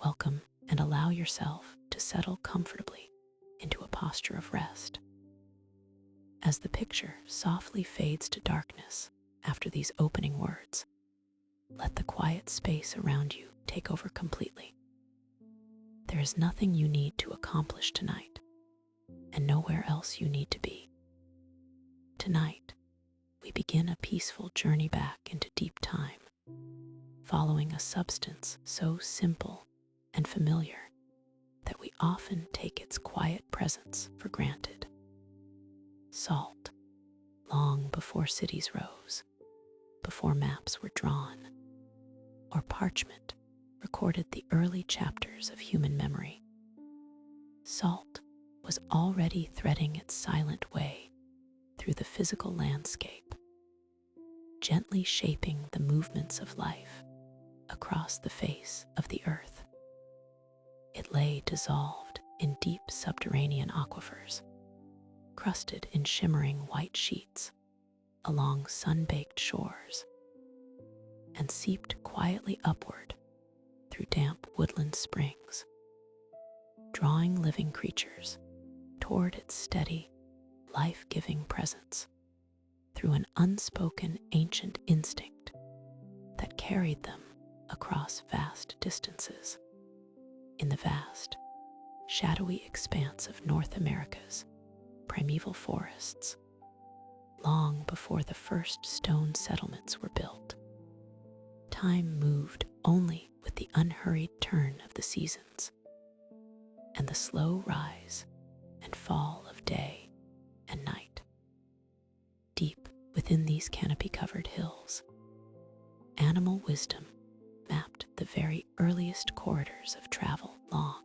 welcome and allow yourself to settle comfortably into a posture of rest. As the picture softly fades to darkness after these opening words, let the quiet space around you take over completely. There is nothing you need to accomplish tonight, and nowhere else you need to be. Tonight, we begin a peaceful journey back into deep time, following a substance so simple and familiar that we often take its quiet presence for granted. Salt, long before cities rose, before maps were drawn, or parchment recorded the early chapters of human memory. Salt was already threading its silent way through the physical landscape, gently shaping the movements of life across the face of the earth. It lay dissolved in deep subterranean aquifers, crusted in shimmering white sheets along sun-baked shores, and seeped quietly upward through damp woodland springs, drawing living creatures toward its steady, life-giving presence through an unspoken ancient instinct that carried them across vast distances. In the vast, shadowy expanse of North America's primeval forests, long before the first stone settlements were built, time moved only with the unhurried turn of the seasons and the slow rise and fall of day and night. Deep within these canopy-covered hills, animal wisdom mapped the very earliest corridors of travel long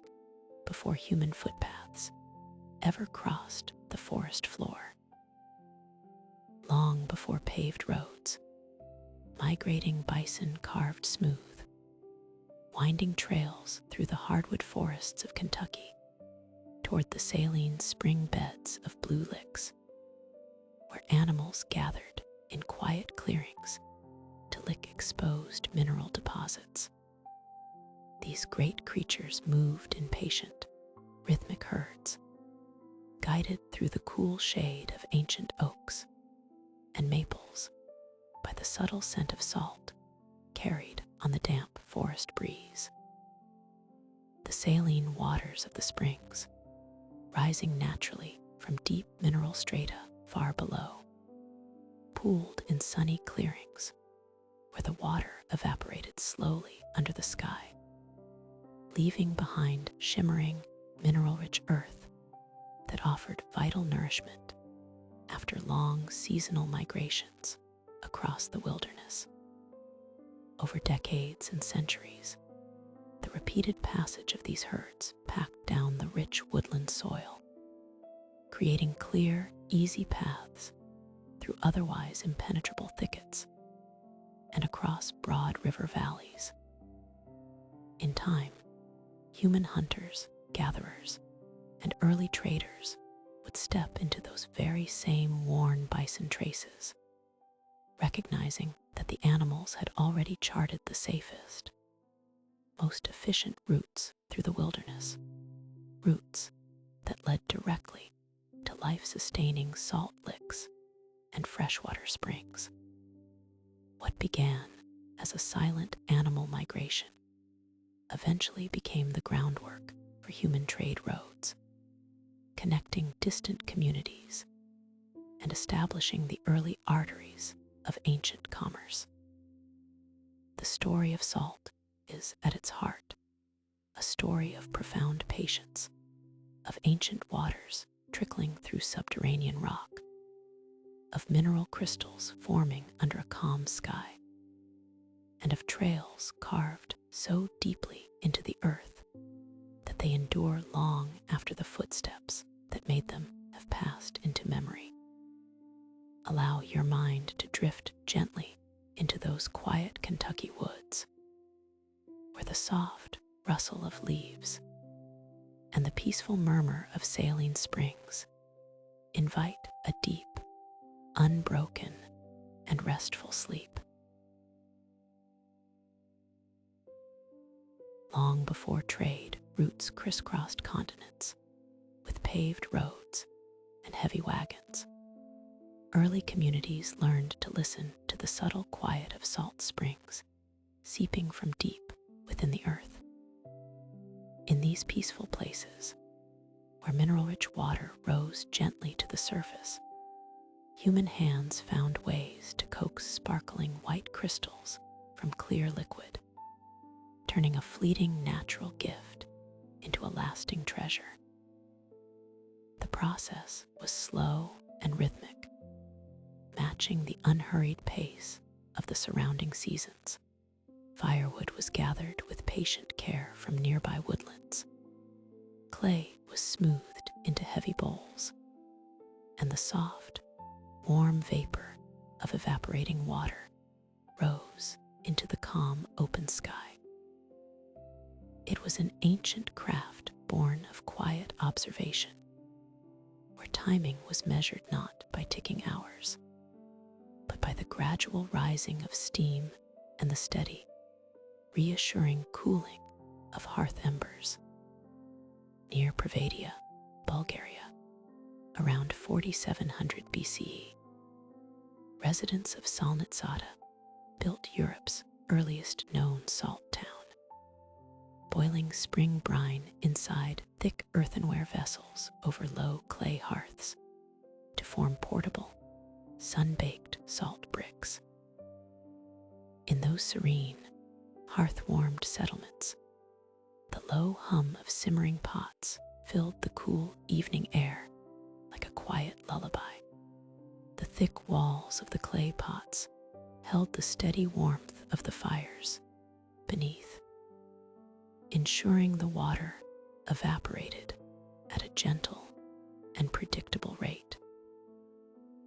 before human footpaths ever crossed the forest floor. Long before paved roads, migrating bison carved smooth, winding trails through the hardwood forests of Kentucky toward the saline spring beds of Blue Licks, where animals gathered in quiet clearings to lick exposed mineral deposits. These great creatures moved in patient, rhythmic herds, guided through the cool shade of ancient oaks and maples by the subtle scent of salt carried on the damp forest breeze. The saline waters of the springs, rising naturally from deep mineral strata far below, pooled in sunny clearings where the water evaporated slowly under the sky, leaving behind shimmering, mineral-rich earth that offered vital nourishment after long seasonal migrations across the wilderness. Over decades and centuries, the repeated passage of these herds packed down the rich woodland soil, creating clear, easy paths through otherwise impenetrable thickets and across broad river valleys. In time, human hunters, gatherers, and early traders would step into those very same worn bison traces, recognizing that the animals had already charted the safest, most efficient routes through the wilderness, routes that led directly to life-sustaining salt licks and freshwater springs. What began as a silent animal migration eventually became the groundwork for human trade roads, connecting distant communities and establishing the early arteries of ancient commerce. The story of salt is, at its heart, a story of profound patience, of ancient waters trickling through subterranean rock, of mineral crystals forming under a calm sky, and of trails carved so deeply into the earth that they endure long after the footsteps that made them have passed into memory. Allow your mind to drift gently into those quiet Kentucky woods, where the soft rustle of leaves and the peaceful murmur of saline springs invite a deep, unbroken, and restful sleep. Long long before trade routes crisscrossed continents with paved roads and heavy wagons. Early communities learned to listen to the subtle quiet of salt springs seeping from deep within the earth. In these peaceful places, where mineral-rich water rose gently to the surface, human hands found ways to coax sparkling white crystals from clear liquid, turning a fleeting natural gift into a lasting treasure. The process was slow and rhythmic, matching the unhurried pace of the surrounding seasons. Firewood was gathered with patient care from nearby woodlands. Clay was smoothed into heavy bowls, and the soft, warm vapor of evaporating water rose into the calm open sky. It was an ancient craft born of quiet observation, where timing was measured not by ticking hours, but by the gradual rising of steam and the steady, reassuring cooling of hearth embers. Near Pravadia, Bulgaria, around 4700 BCE, residents of Salnitsada built Europe's earliest known salt town. Boiling spring brine inside thick earthenware vessels over low clay hearths to form portable, sun-baked salt bricks. In those serene, hearth-warmed settlements, the low hum of simmering pots filled the cool evening air like a quiet lullaby. The thick walls of the clay pots held the steady warmth of the fires beneath, ensuring the water evaporated at a gentle and predictable rate.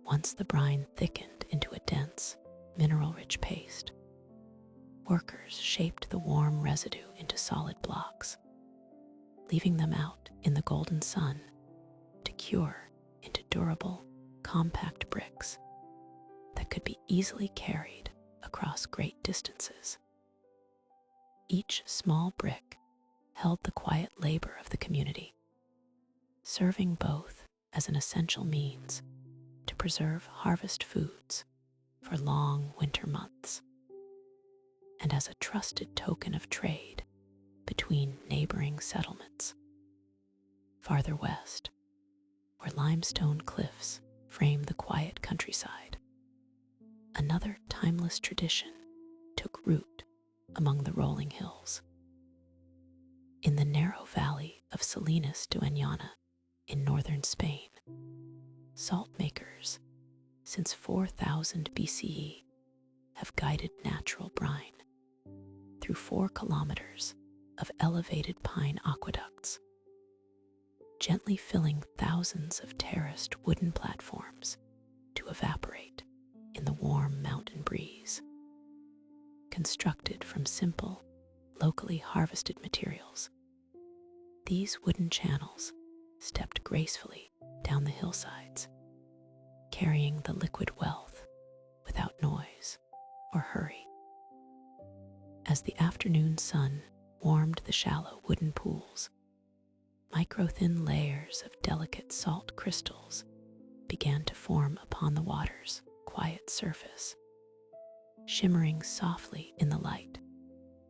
Once the brine thickened into a dense, mineral-rich paste, workers shaped the warm residue into solid blocks, leaving them out in the golden sun to cure into durable, compact bricks that could be easily carried across great distances. Each small brick held the quiet labor of the community, serving both as an essential means to preserve harvest foods for long winter months, and as a trusted token of trade between neighboring settlements. Farther west, where limestone cliffs frame the quiet countryside, another timeless tradition took root among the rolling hills. In the narrow valley of Salinas de Añana in northern Spain, salt makers, since 4000 BCE, have guided natural brine through 4 kilometers of elevated pine aqueducts, gently filling thousands of terraced wooden platforms to evaporate in the warm mountain breeze. Constructed from simple, locally harvested materials, these wooden channels stepped gracefully down the hillsides, carrying the liquid wealth without noise or hurry. As the afternoon sun warmed the shallow wooden pools, micro-thin layers of delicate salt crystals began to form upon the water's quiet surface, shimmering softly in the light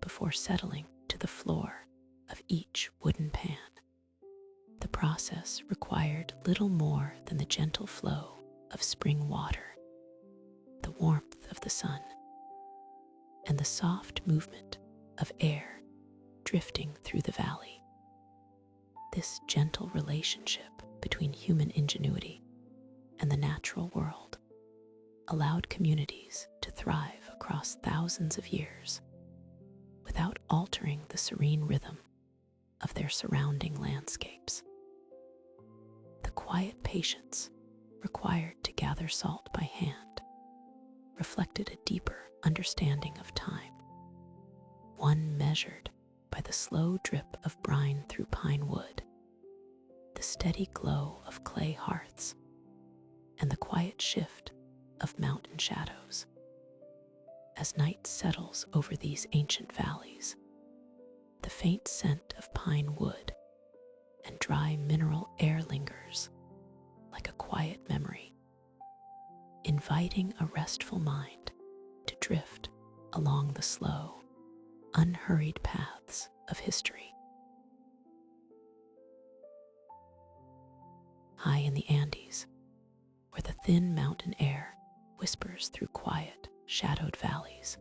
before settling to the floor of each wooden pan. The process required little more than the gentle flow of spring water, the warmth of the sun, and the soft movement of air drifting through the valley. This gentle relationship between human ingenuity and the natural world allowed communities to thrive across thousands of years without altering the serene rhythm of their surrounding landscapes. The quiet patience required to gather salt by hand reflected a deeper understanding of time, one measured by the slow drip of brine through pine wood, the steady glow of clay hearths, and the quiet shift of mountain shadows. As night settles over these ancient valleys, the faint scent of pine wood and dry mineral air lingers like a quiet memory, inviting a restful mind to drift along the slow, unhurried paths of history. High in the Andes, where the thin mountain air whispers through quiet, shadowed valleys,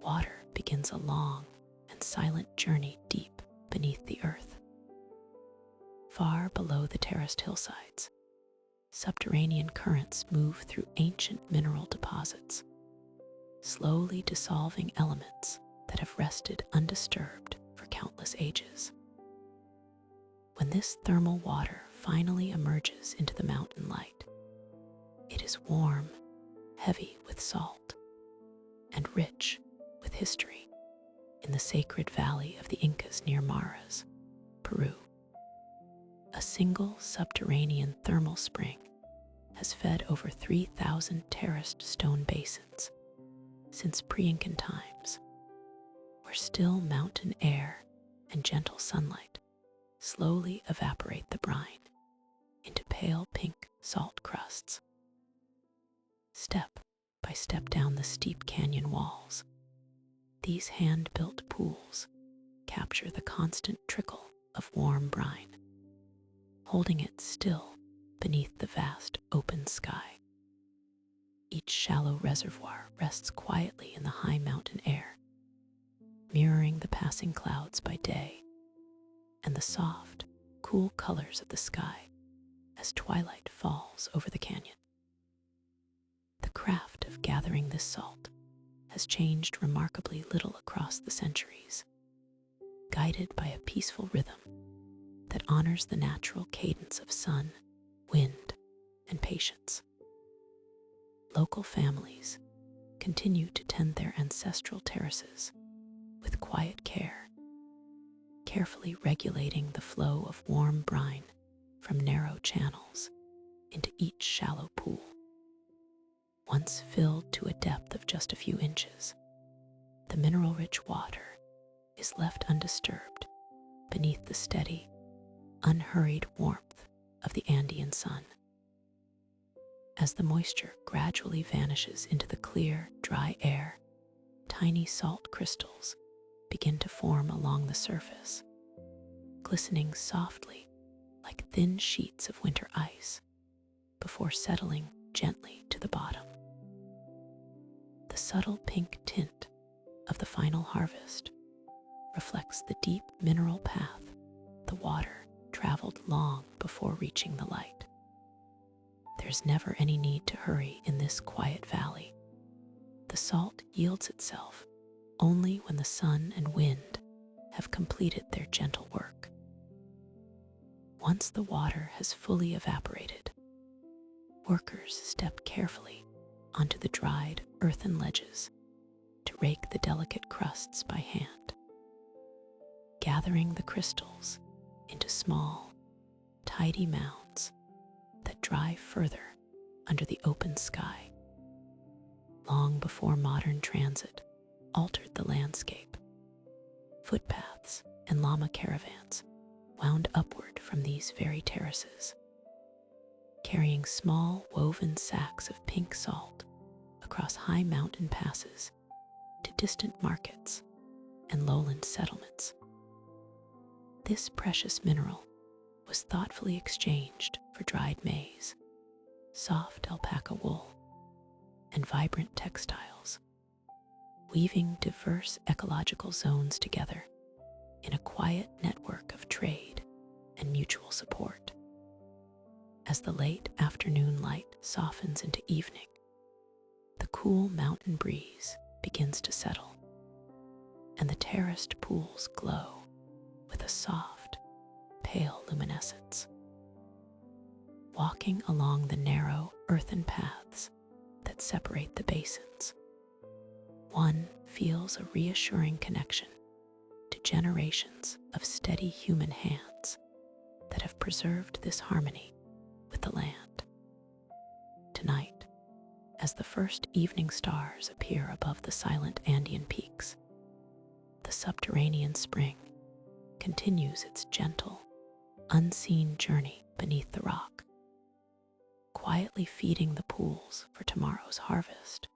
water begins a long and silent journey deep beneath the earth. Far below the terraced hillsides, subterranean currents move through ancient mineral deposits, slowly dissolving elements that have rested undisturbed for countless ages. When this thermal water finally emerges into the mountain light, it is warm, heavy with salt, and rich with history in the sacred valley of the Incas near Maras, Peru. A single subterranean thermal spring has fed over 3,000 terraced stone basins since pre-Incan times, where still mountain air and gentle sunlight slowly evaporate the brine into pale pink salt crusts. Step by step down the steep canyon walls, these hand-built pools capture the constant trickle of warm brine, holding it still beneath the vast open sky. Each shallow reservoir rests quietly in the high mountain air, mirroring the passing clouds by day and the soft, cool colors of the sky as twilight falls over the canyon. The craft of gathering this salt has changed remarkably little across the centuries, guided by a peaceful rhythm that honors the natural cadence of sun, wind, and patience. Local families continue to tend their ancestral terraces with quiet care, carefully regulating the flow of warm brine from narrow channels into each shallow pool. Once filled to a depth of just a few inches, the mineral-rich water is left undisturbed beneath the steady, unhurried warmth of the Andean sun. As the moisture gradually vanishes into the clear, dry air, tiny salt crystals begin to form along the surface, glistening softly like thin sheets of winter ice before settling gently to the bottom. The subtle pink tint of the final harvest reflects the deep mineral path the water traveled long before reaching the light. There's never any need to hurry in this quiet valley. The salt yields itself only when the sun and wind have completed their gentle work. Once the water has fully evaporated, workers step carefully onto the dried earthen ledges to rake the delicate crusts by hand, gathering the crystals into small, tidy mounds that dry further under the open sky. Long before modern transit altered the landscape, footpaths and llama caravans wound upward from these very terraces, carrying small woven sacks of pink salt across high mountain passes to distant markets and lowland settlements. This precious mineral was thoughtfully exchanged for dried maize, soft alpaca wool, and vibrant textiles, weaving diverse ecological zones together in a quiet network of trade and mutual support. As the late afternoon light softens into evening, the cool mountain breeze begins to settle, and the terraced pools glow with a soft, pale luminescence. Walking along the narrow earthen paths that separate the basins, one feels a reassuring connection to generations of steady human hands that have preserved this harmony with the land. Tonight, as the first evening stars appear above the silent Andean peaks, the subterranean spring continues its gentle, unseen journey beneath the rock, quietly feeding the pools for tomorrow's harvest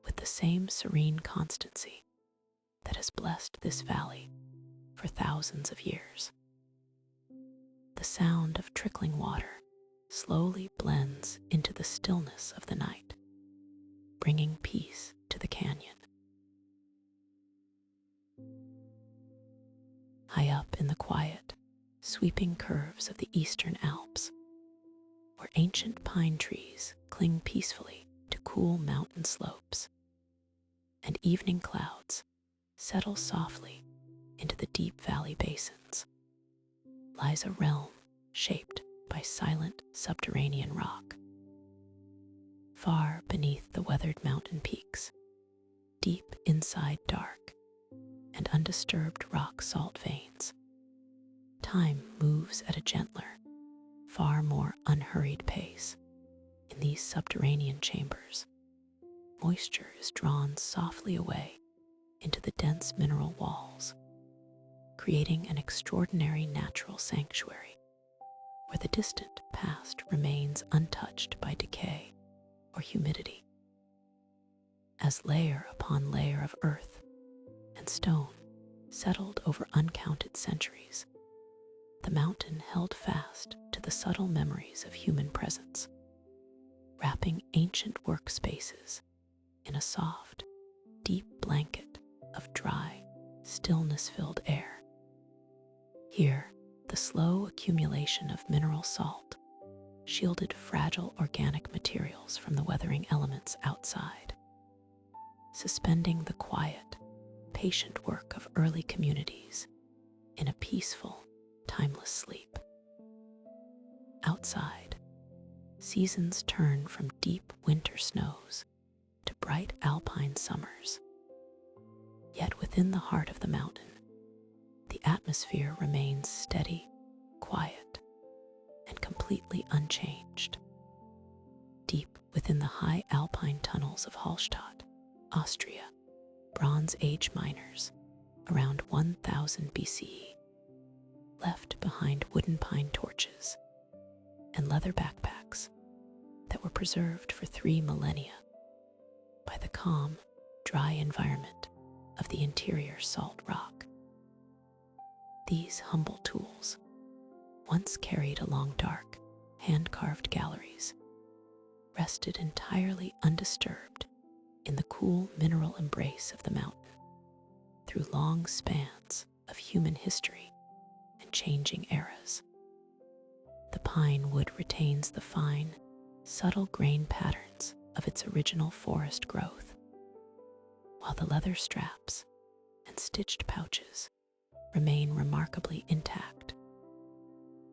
with the same serene constancy that has blessed this valley for thousands of years. The sound of trickling water slowly blends into the stillness of the night, bringing peace to the canyon. High up in the quiet, sweeping curves of the eastern Alps, where ancient pine trees cling peacefully to cool mountain slopes, and evening clouds settle softly into the deep valley basins, lies a realm shaped by silent subterranean rock. Far beneath the weathered mountain peaks, deep inside dark and undisturbed rock salt veins, time moves at a gentler, far more unhurried pace. In these subterranean chambers, moisture is drawn softly away into the dense mineral walls, creating an extraordinary natural sanctuary where the distant past remains untouched by decay or humidity. As layer upon layer of earth and stone settled over uncounted centuries, the mountain held fast to the subtle memories of human presence, wrapping ancient workspaces in a soft, deep blanket of dry, stillness-filled air. Here, the slow accumulation of mineral salt shielded fragile organic materials from the weathering elements outside, suspending the quiet, patient work of early communities in a peaceful, timeless sleep. Outside, seasons turn from deep winter snows to bright alpine summers. Yet within the heart of the mountain, the atmosphere remains steady, quiet, and completely unchanged. Deep within the high alpine tunnels of Hallstatt, Austria, Bronze Age miners, around 1000 BCE, left behind wooden pine torches and leather backpacks that were preserved for 3 millennia by the calm, dry environment of the interior salt rock. These humble tools, once carried along dark, hand-carved galleries, rested entirely undisturbed in the cool mineral embrace of the mountain through long spans of human history and changing eras. The pine wood retains the fine, subtle grain patterns of its original forest growth, while the leather straps and stitched pouches remain remarkably intact,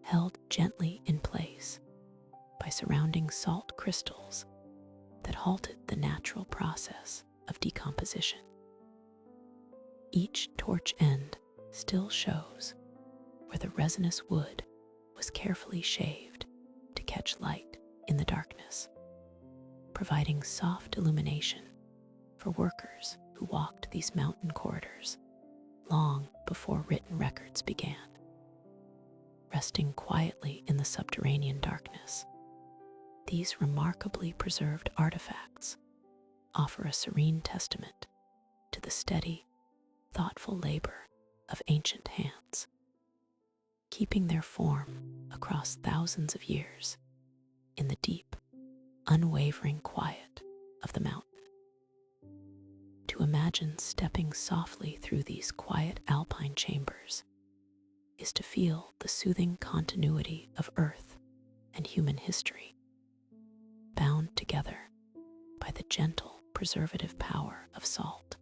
held gently in place by surrounding salt crystals that halted the natural process of decomposition. Each torch end still shows where the resinous wood was carefully shaved to catch light in the darkness, providing soft illumination for workers who walked these mountain corridors long before written records began. Resting quietly in the subterranean darkness, these remarkably preserved artifacts offer a serene testament to the steady, thoughtful labor of ancient hands, keeping their form across thousands of years in the deep, unwavering quiet of the mountain. To imagine stepping softly through these quiet alpine chambers is to feel the soothing continuity of earth and human history, bound together by the gentle preservative power of salt.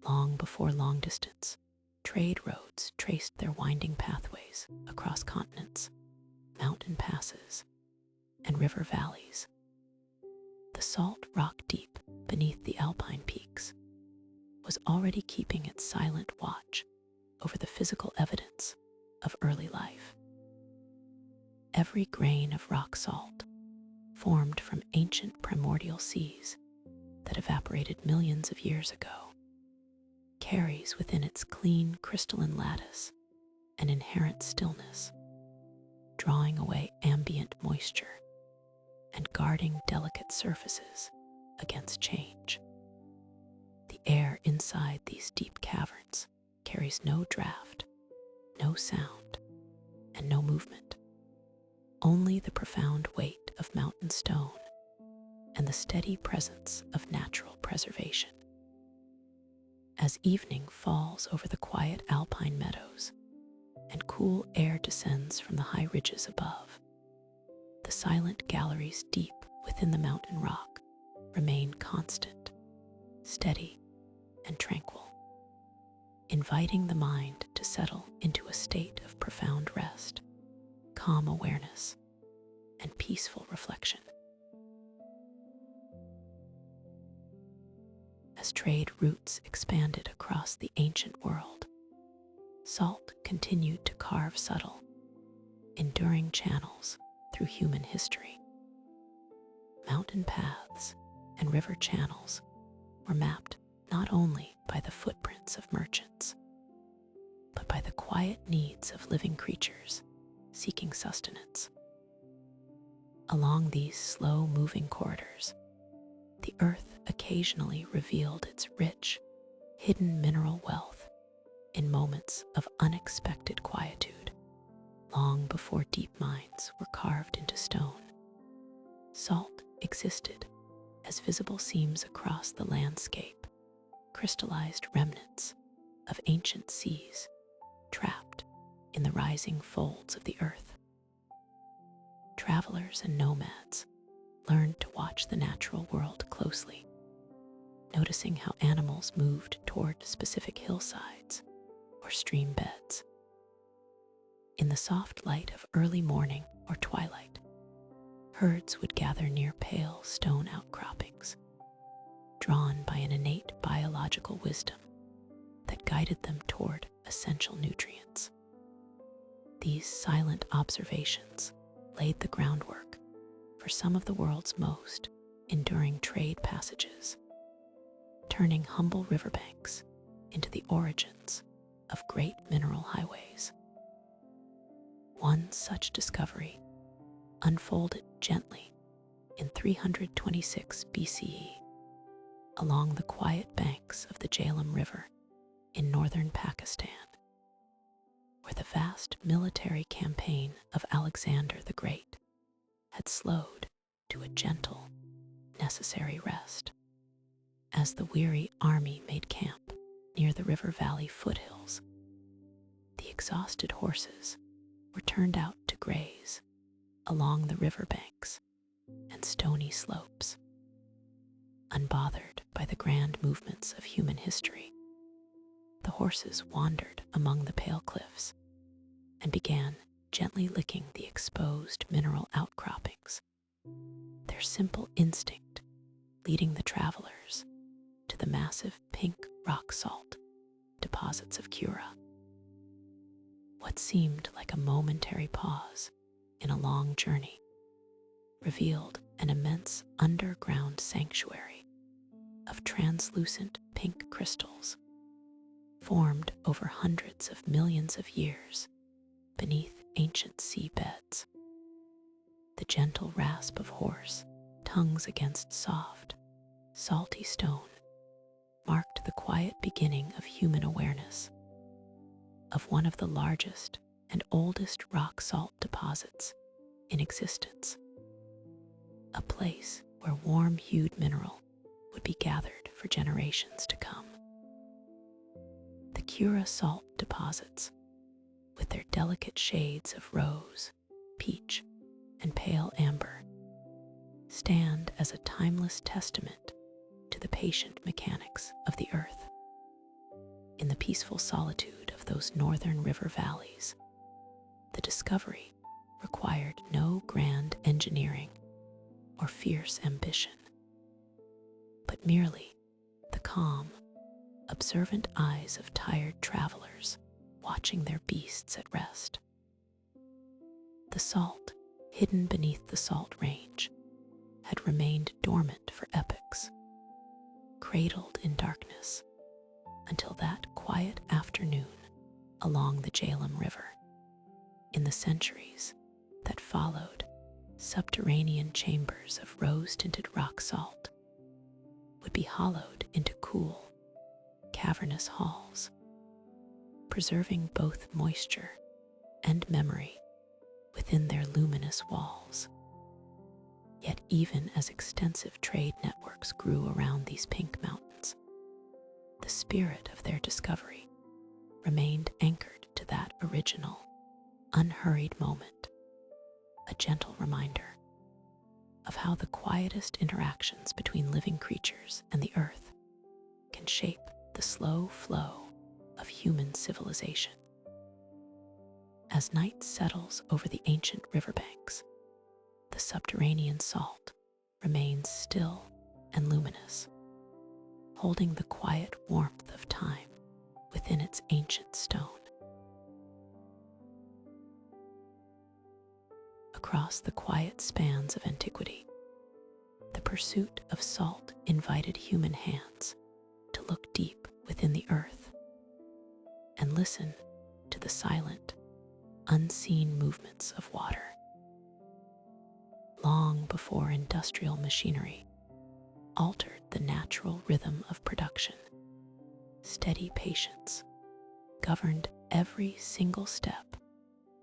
Long before long distance, trade roads traced their winding pathways across continents, mountain passes, and river valleys. The salt rock deep beneath the Alpine peaks was already keeping its silent watch over the physical evidence of early life. Every grain of rock salt, formed from ancient primordial seas that evaporated millions of years ago, carries within its clean crystalline lattice an inherent stillness, drawing away ambient moisture and guarding delicate surfaces against change. The air inside these deep caverns carries no draft, no sound, and no movement, only the profound weight of mountain stone and the steady presence of natural preservation. As evening falls over the quiet alpine meadows and cool air descends from the high ridges above, the silent galleries deep within the mountain rock remain constant, steady, and tranquil, inviting the mind to settle into a state of profound rest, calm awareness, and peaceful reflection. As trade routes expanded across the ancient world, salt continued to carve subtle, enduring channels through human history. Mountain paths and river channels were mapped not only by the footprints of merchants, but by the quiet needs of living creatures seeking sustenance. Along these slow-moving corridors, the earth occasionally revealed its rich, hidden mineral wealth in moments of unexpected quietude. Long before deep mines were carved into stone, salt existed as visible seams across the landscape, crystallized remnants of ancient seas trapped in the rising folds of the earth. Travelers and nomads learned to watch the natural world closely, noticing how animals moved toward specific hillsides or stream beds. In the soft light of early morning or twilight, herds would gather near pale stone outcroppings, drawn by an innate biological wisdom that guided them toward essential nutrients. These silent observations laid the groundwork for some of the world's most enduring trade passages, turning humble riverbanks into the origins of great mineral highways. One such discovery unfolded gently in 326 BCE along the quiet banks of the Jhelum River in northern Pakistan, where the vast military campaign of Alexander the Great had slowed to a gentle, necessary rest. As the weary army made camp near the river valley foothills, the exhausted horses were turned out to graze along the riverbanks and stony slopes. Unbothered by the grand movements of human history, the horses wandered among the pale cliffs and began gently licking the exposed mineral outcroppings, their simple instinct leading the travelers to the massive pink rock salt deposits of Cura. What seemed like a momentary pause in a long journey revealed an immense underground sanctuary of translucent pink crystals formed over hundreds of millions of years beneath ancient seabeds. The gentle rasp of horse tongues against soft, salty stone marked the quiet beginning of human awareness of one of the largest and oldest rock salt deposits in existence, a place where warm-hued mineral would be gathered for generations to come. The Cura salt deposits, with their delicate shades of rose, peach, and pale amber, stand as a timeless testament to the patient mechanics of the earth. In the peaceful solitude of those northern river valleys, the discovery required no grand engineering or fierce ambition, but merely the calm, observant eyes of tired travelers watching their beasts at rest. The salt, hidden beneath the salt range, had remained dormant for epochs, cradled in darkness, until that quiet afternoon along the Jhelum River. In the centuries that followed, subterranean chambers of rose-tinted rock salt would be hollowed into cool, cavernous halls, preserving both moisture and memory within their luminous walls. Yet even as extensive trade networks grew around these pink mountains, the spirit of their discovery remained anchored to that original, unhurried moment, a gentle reminder of how the quietest interactions between living creatures and the earth can shape the slow flow of human civilization. As night settles over the ancient riverbanks, the subterranean salt remains still and luminous, holding the quiet warmth of time within its ancient stone. Across the quiet spans of antiquity, the pursuit of salt invited human hands to look deep within the earth and listen to the silent, unseen movements of water. Long before industrial machinery altered the natural rhythm of production, steady patience governed every single step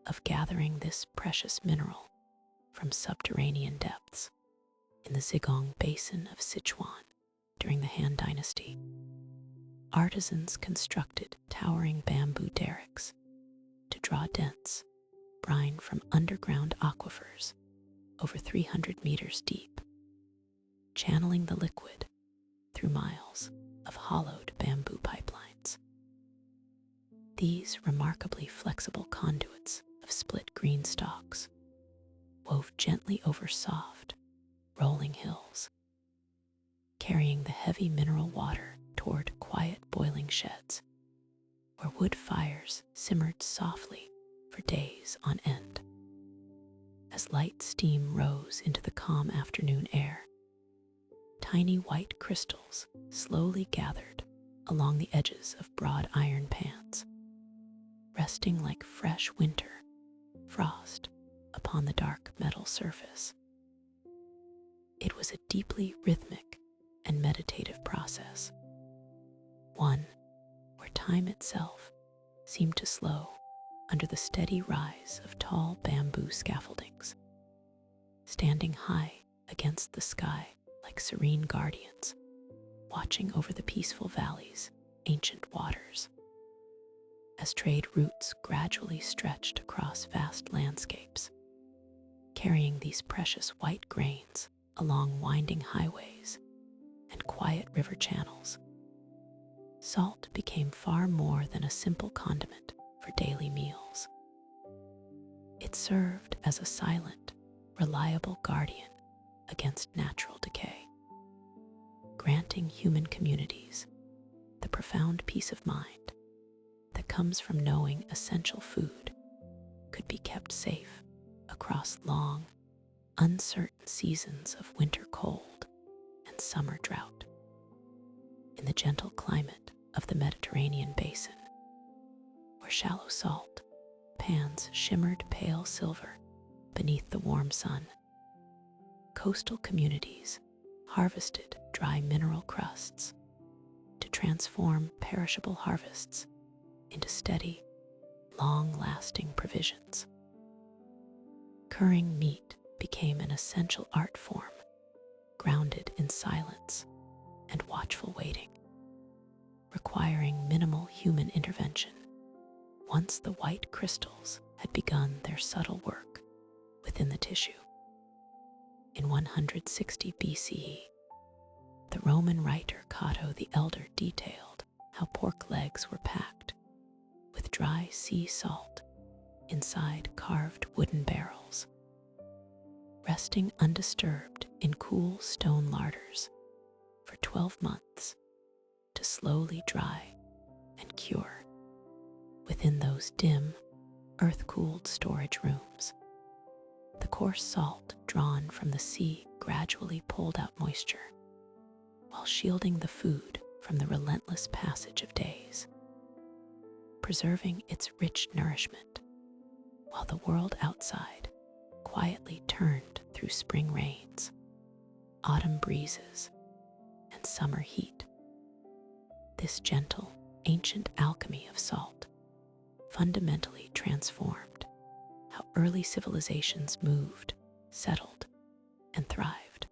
of gathering this precious mineral from subterranean depths. In the Zigong Basin of Sichuan during the Han Dynasty, artisans constructed towering bamboo derricks to draw dense brine from underground aquifers over 300 meters deep, channeling the liquid through miles of hollowed bamboo pipelines. These remarkably flexible conduits of split green stalks wove gently over soft, rolling hills, carrying the heavy mineral water toward quiet boiling sheds, where wood fires simmered softly for days on end. As light steam rose into the calm afternoon air, tiny white crystals slowly gathered along the edges of broad iron pans, resting like fresh winter frost upon the dark metal surface. It was a deeply rhythmic and meditative process, one where time itself seemed to slow under the steady rise of tall bamboo scaffoldings, standing high against the sky like serene guardians, watching over the peaceful valley's ancient waters. As trade routes gradually stretched across vast landscapes, carrying these precious white grains along winding highways and quiet river channels, salt became far more than a simple condiment for daily meals. It served as a silent, reliable guardian against natural decay, granting human communities the profound peace of mind that comes from knowing essential food could be kept safe across long, uncertain seasons of winter cold and summer drought. In the gentle climate of the Mediterranean basin, where shallow salt pans shimmered pale silver beneath the warm sun, coastal communities harvested dry mineral crusts to transform perishable harvests into steady, long-lasting provisions. Curing meat became an essential art form, grounded in silence and watchful waiting, requiring minimal human intervention once the white crystals had begun their subtle work within the tissue. In 160 BCE, the Roman writer Cato the Elder detailed how pork legs were packed with dry sea salt inside carved wooden barrels, resting undisturbed in cool stone larders for 12 months to slowly dry and cure within those dim, earth-cooled storage rooms. The coarse salt drawn from the sea gradually pulled out moisture, while shielding the food from the relentless passage of days, preserving its rich nourishment, while the world outside quietly turned through spring rains, autumn breezes, and summer heat. This gentle, ancient alchemy of salt fundamentally transformed how early civilizations moved, settled, and thrived,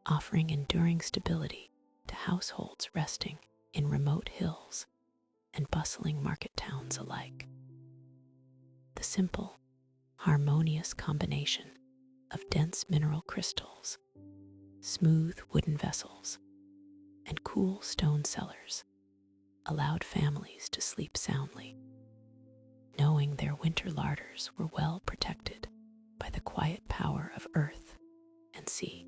offering enduring stability to households resting in remote hills and bustling market towns alike. The simple, harmonious combination of dense mineral crystals, smooth wooden vessels, and cool stone cellars allowed families to sleep soundly, knowing their winter larders were well protected by the quiet power of earth and sea.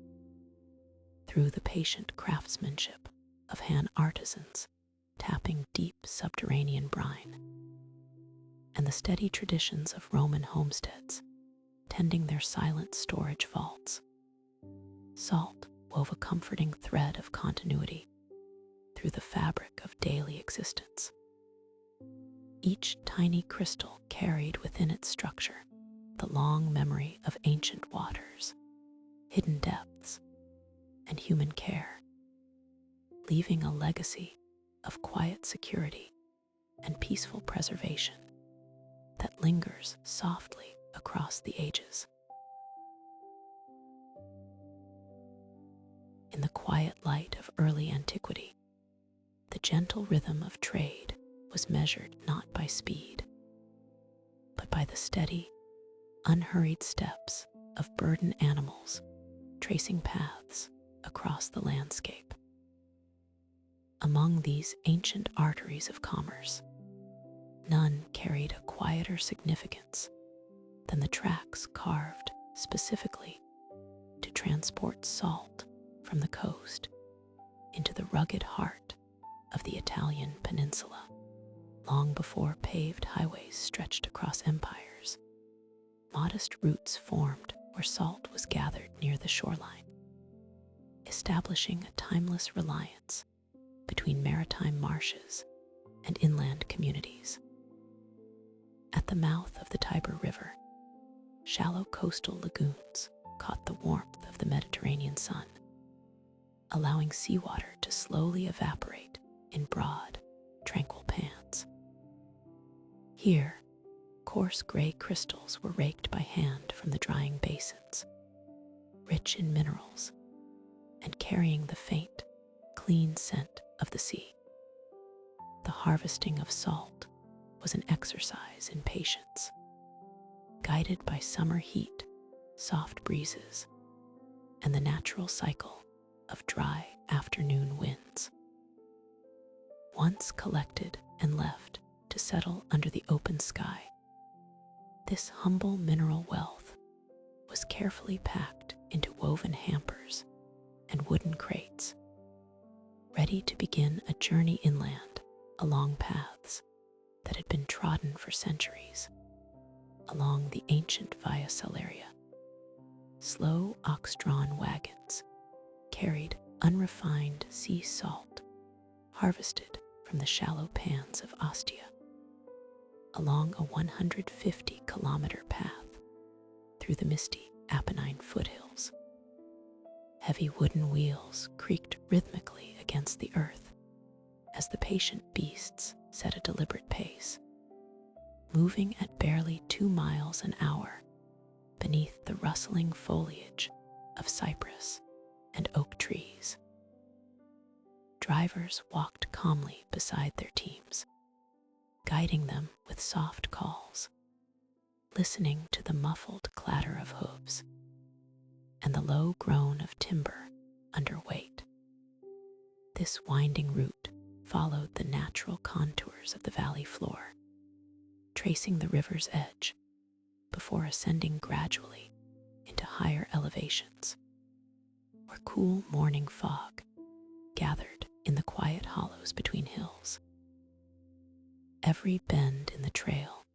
Through the patient craftsmanship of hand artisans tapping deep subterranean brine, and the steady traditions of Roman homesteads tending their silent storage vaults, salt wove a comforting thread of continuity through the fabric of daily existence. Each tiny crystal carried within its structure the long memory of ancient waters, hidden depths, and human care, leaving a legacy of quiet security and peaceful preservation that lingers softly across the ages. In the quiet light of early antiquity, the gentle rhythm of trade was measured not by speed, but by the steady, unhurried steps of burdened animals tracing paths across the landscape. Among these ancient arteries of commerce, none carried a quieter significance than the tracks carved specifically to transport salt from the coast into the rugged heart of the Italian peninsula, long before paved highways stretched across empires. Modest routes formed where salt was gathered near the shoreline, establishing a timeless reliance between maritime marshes and inland communities. At the mouth of the Tiber River, shallow coastal lagoons caught the warmth of the Mediterranean sun, allowing seawater to slowly evaporate in broad, tranquil pans. Here, coarse gray crystals were raked by hand from the drying basins, rich in minerals and carrying the faint, clean scent of the sea. The harvesting of salt was an exercise in patience, guided by summer heat, soft breezes, and the natural cycle of dry afternoon winds. Once collected and left to settle under the open sky, this humble mineral wealth was carefully packed into woven hampers and wooden crates, ready to begin a journey inland along paths that had been trodden for centuries. Along the ancient Via Salaria, slow ox-drawn wagons carried unrefined sea salt harvested from the shallow pans of Ostia, along a 150-kilometer path through the misty Apennine foothills. Heavy wooden wheels creaked rhythmically against the earth as the patient beasts set a deliberate pace, moving at barely 2 miles an hour beneath the rustling foliage of cypress and oak trees. Drivers walked calmly beside their teams, guiding them with soft calls, listening to the muffled clatter of hooves and the low groan of timber under weight. This winding route followed the natural contours of the valley floor, tracing the river's edge before ascending gradually into higher elevations, where cool morning fog gathered in the quiet hollows between hills. Every bend in the trail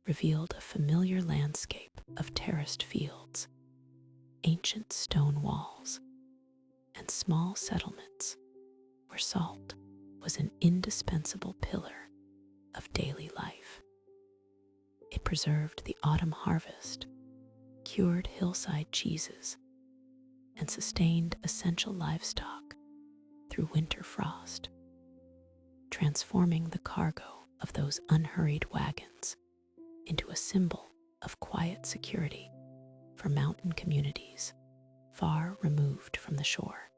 revealed a familiar landscape of terraced fields, ancient stone walls, and small settlements where salt was an indispensable pillar of daily life. It preserved the autumn harvest, cured hillside cheeses, and sustained essential livestock through winter frost, transforming the cargo of those unhurried wagons into a symbol of quiet security for mountain communities far removed from the shore.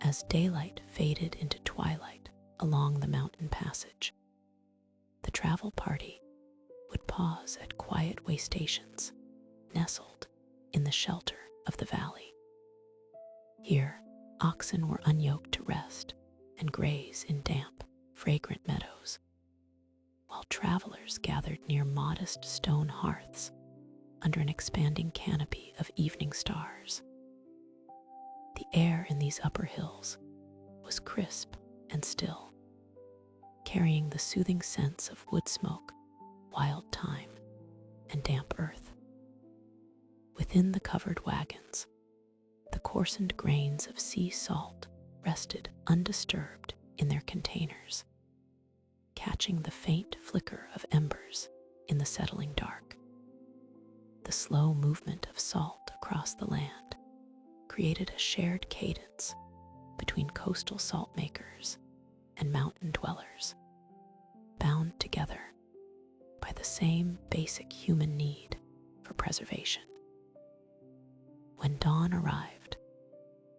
As daylight faded into twilight along the mountain passage, the travel party would pause at quiet way stations nestled in the shelter of the valley. Here, oxen were unyoked to rest and graze in damp, fragrant meadows, while travelers gathered near modest stone hearths under an expanding canopy of evening stars. The air in these upper hills was crisp and still, carrying the soothing scents of wood smoke, wild thyme, and damp earth. Within the covered wagons, the coarsened grains of sea salt rested undisturbed in their containers, catching the faint flicker of embers in the settling dark. The slow movement of salt across the land created a shared cadence between coastal salt makers and mountain dwellers, bound together by the same basic human need for preservation. When dawn arrived,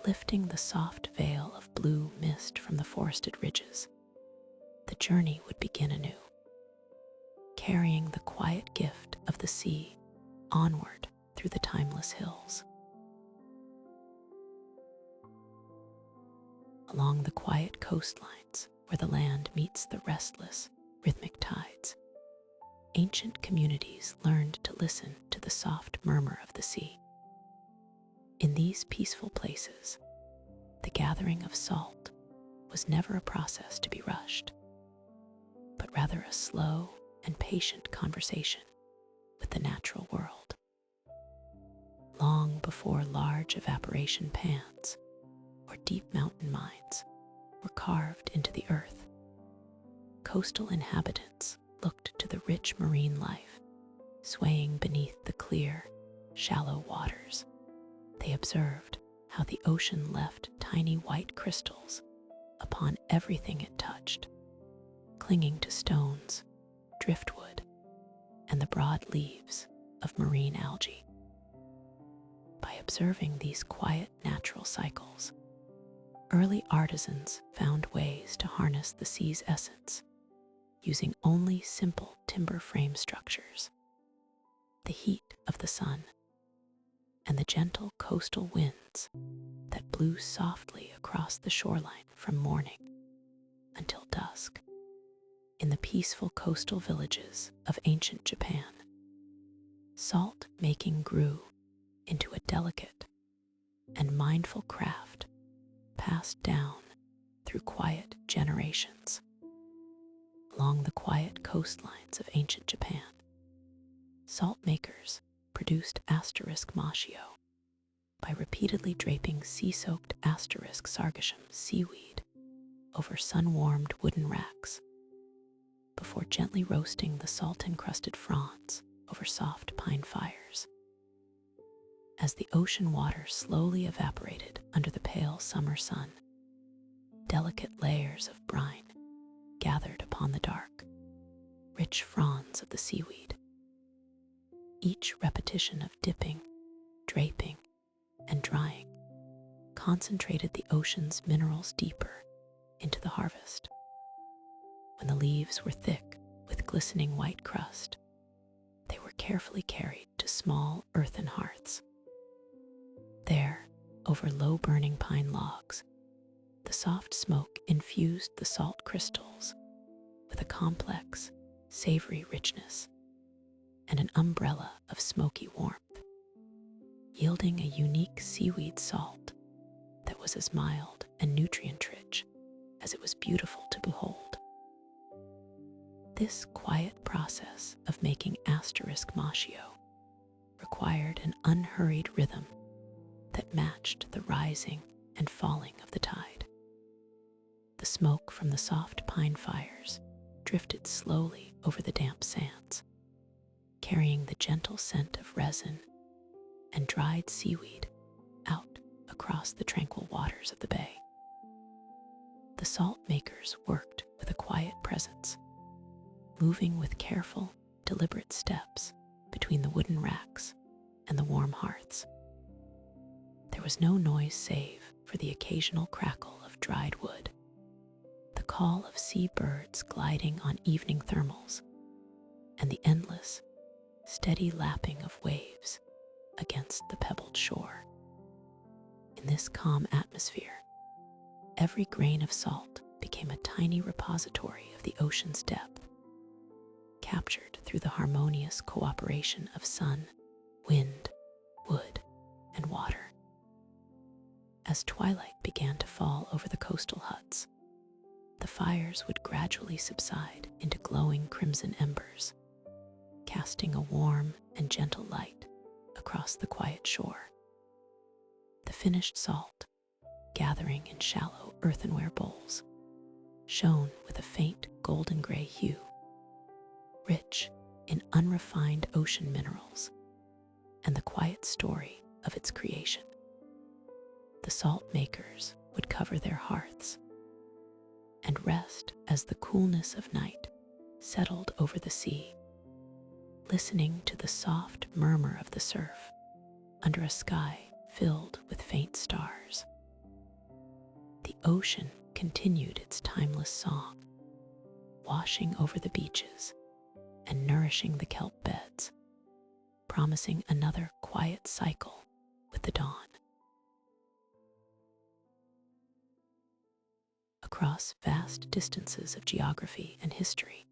lifting the soft veil of blue mist from the forested ridges, the journey would begin anew, carrying the quiet gift of the sea onward through the timeless hills. Along the quiet coastlines where the land meets the restless, rhythmic tides, ancient communities learned to listen to the soft murmur of the sea. In these peaceful places, the gathering of salt was never a process to be rushed, but rather a slow and patient conversation with the natural world. Long before large evaporation pans or deep mountain mines were carved into the earth, coastal inhabitants looked to the rich marine life swaying beneath the clear, shallow waters. They observed how the ocean left tiny white crystals upon everything it touched, clinging to stones, driftwood, and the broad leaves of marine algae. By observing these quiet natural cycles, early artisans found ways to harness the sea's essence, using only simple timber frame structures. The heat of the sun and the gentle coastal winds that blew softly across the shoreline from morning until dusk. In the peaceful coastal villages of ancient Japan, salt making grew into a delicate and mindful craft passed down through quiet generations. Along the quiet coastlines of ancient Japan, salt makers produced asterisk mashio by repeatedly draping sea-soaked asterisk sargassum seaweed over sun-warmed wooden racks before gently roasting the salt-encrusted fronds over soft pine fires. As the ocean water slowly evaporated under the pale summer sun, delicate layers of brine gathered upon the dark, rich fronds of the seaweed. Each repetition of dipping, draping, and drying concentrated the ocean's minerals deeper into the harvest. When the leaves were thick with glistening white crust, they were carefully carried to small earthen hearths. There, over low-burning pine logs, the soft smoke infused the salt crystals with a complex, savory richness and an umbrella of smoky warmth, yielding a unique seaweed salt that was as mild and nutrient-rich as it was beautiful to behold. This quiet process of making asterisk mashio required an unhurried rhythm that matched the rising and falling of the tide. The smoke from the soft pine fires drifted slowly over the damp sands, carrying the gentle scent of resin and dried seaweed out across the tranquil waters of the bay. The salt makers worked with a quiet presence, moving with careful, deliberate steps between the wooden racks and the warm hearths. There was no noise save for the occasional crackle of dried wood, the call of sea birds gliding on evening thermals, and the endless, steady lapping of waves against the pebbled shore. In this calm atmosphere, every grain of salt became a tiny repository of the ocean's depth, captured through the harmonious cooperation of sun, wind, wood, and water. As twilight began to fall over the coastal huts, the fires would gradually subside into glowing crimson embers, casting a warm and gentle light across the quiet shore. The finished salt, gathering in shallow earthenware bowls, shone with a faint golden gray hue, rich in unrefined ocean minerals and the quiet story of its creation. The salt makers would cover their hearths and rest as the coolness of night settled over the sea, listening to the soft murmur of the surf under a sky filled with faint stars. The ocean continued its timeless song, washing over the beaches and nourishing the kelp beds, promising another quiet cycle with the dawn. Across vast distances of geography and history,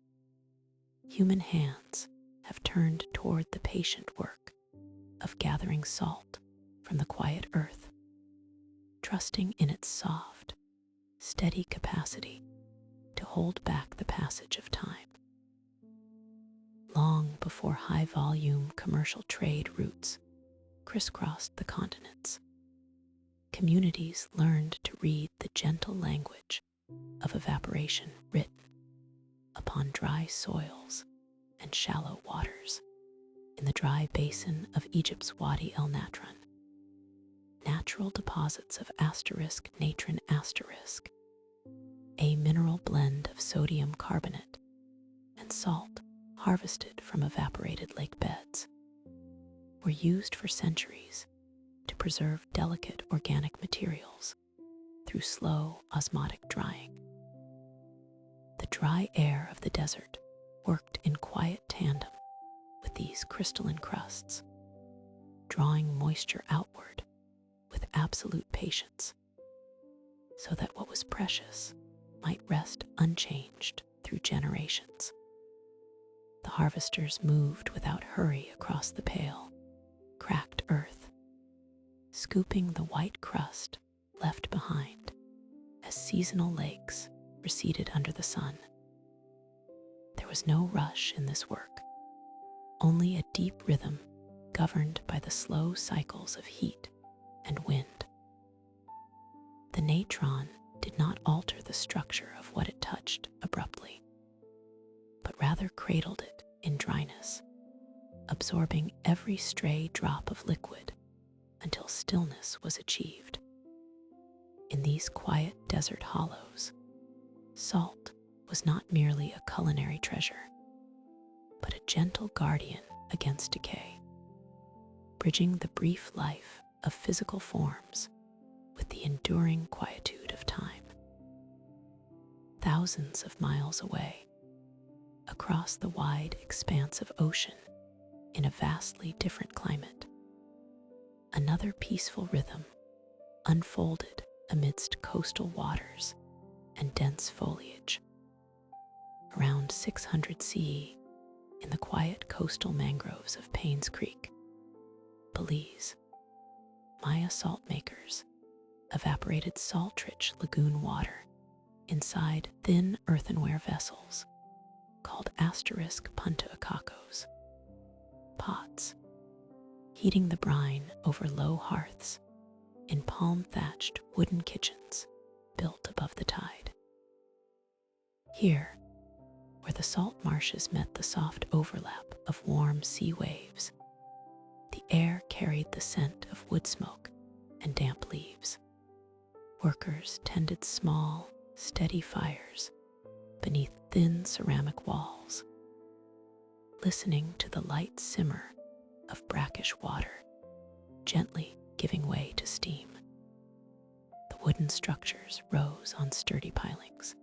human hands have turned toward the patient work of gathering salt from the quiet earth, trusting in its soft, steady capacity to hold back the passage of time. Long before high-volume commercial trade routes crisscrossed the continents, communities learned to read the gentle language of evaporation written upon dry soils and shallow waters. In the dry basin of Egypt's Wadi el Natron, natural deposits of natron, a mineral blend of sodium carbonate and salt harvested from evaporated lake beds, were used for centuries to preserve delicate organic materials through slow osmotic drying. The dry air of the desert worked in quiet tandem with these crystalline crusts, drawing moisture outward with absolute patience, so that what was precious might rest unchanged through generations. The harvesters moved without hurry across the pale, cracked earth, scooping the white crust left behind as seasonal lakes receded under the sun. There was no rush in this work, only a deep rhythm governed by the slow cycles of heat and wind. The natron did not alter the structure of what it touched abruptly, but rather cradled it in dryness, absorbing every stray drop of liquid until stillness was achieved. In these quiet desert hollows, salt was not merely a culinary treasure, but a gentle guardian against decay, bridging the brief life of physical forms with the enduring quietude of time. Thousands of miles away, across the wide expanse of ocean in a vastly different climate, another peaceful rhythm unfolded amidst coastal waters and dense foliage. Around 600 CE, in the quiet coastal mangroves of Paynes Creek, Belize, Maya salt makers evaporated salt-rich lagoon water inside thin earthenware vessels called punta acacos, pots, heating the brine over low hearths in palm-thatched wooden kitchens built above the tide. Here, where the salt marshes met the soft overlap of warm sea waves, the air carried the scent of wood smoke and damp leaves. Workers tended small, steady fires beneath thin ceramic walls, listening to the light simmer of brackish water gently giving way to steam. The wooden structures rose on sturdy pilings,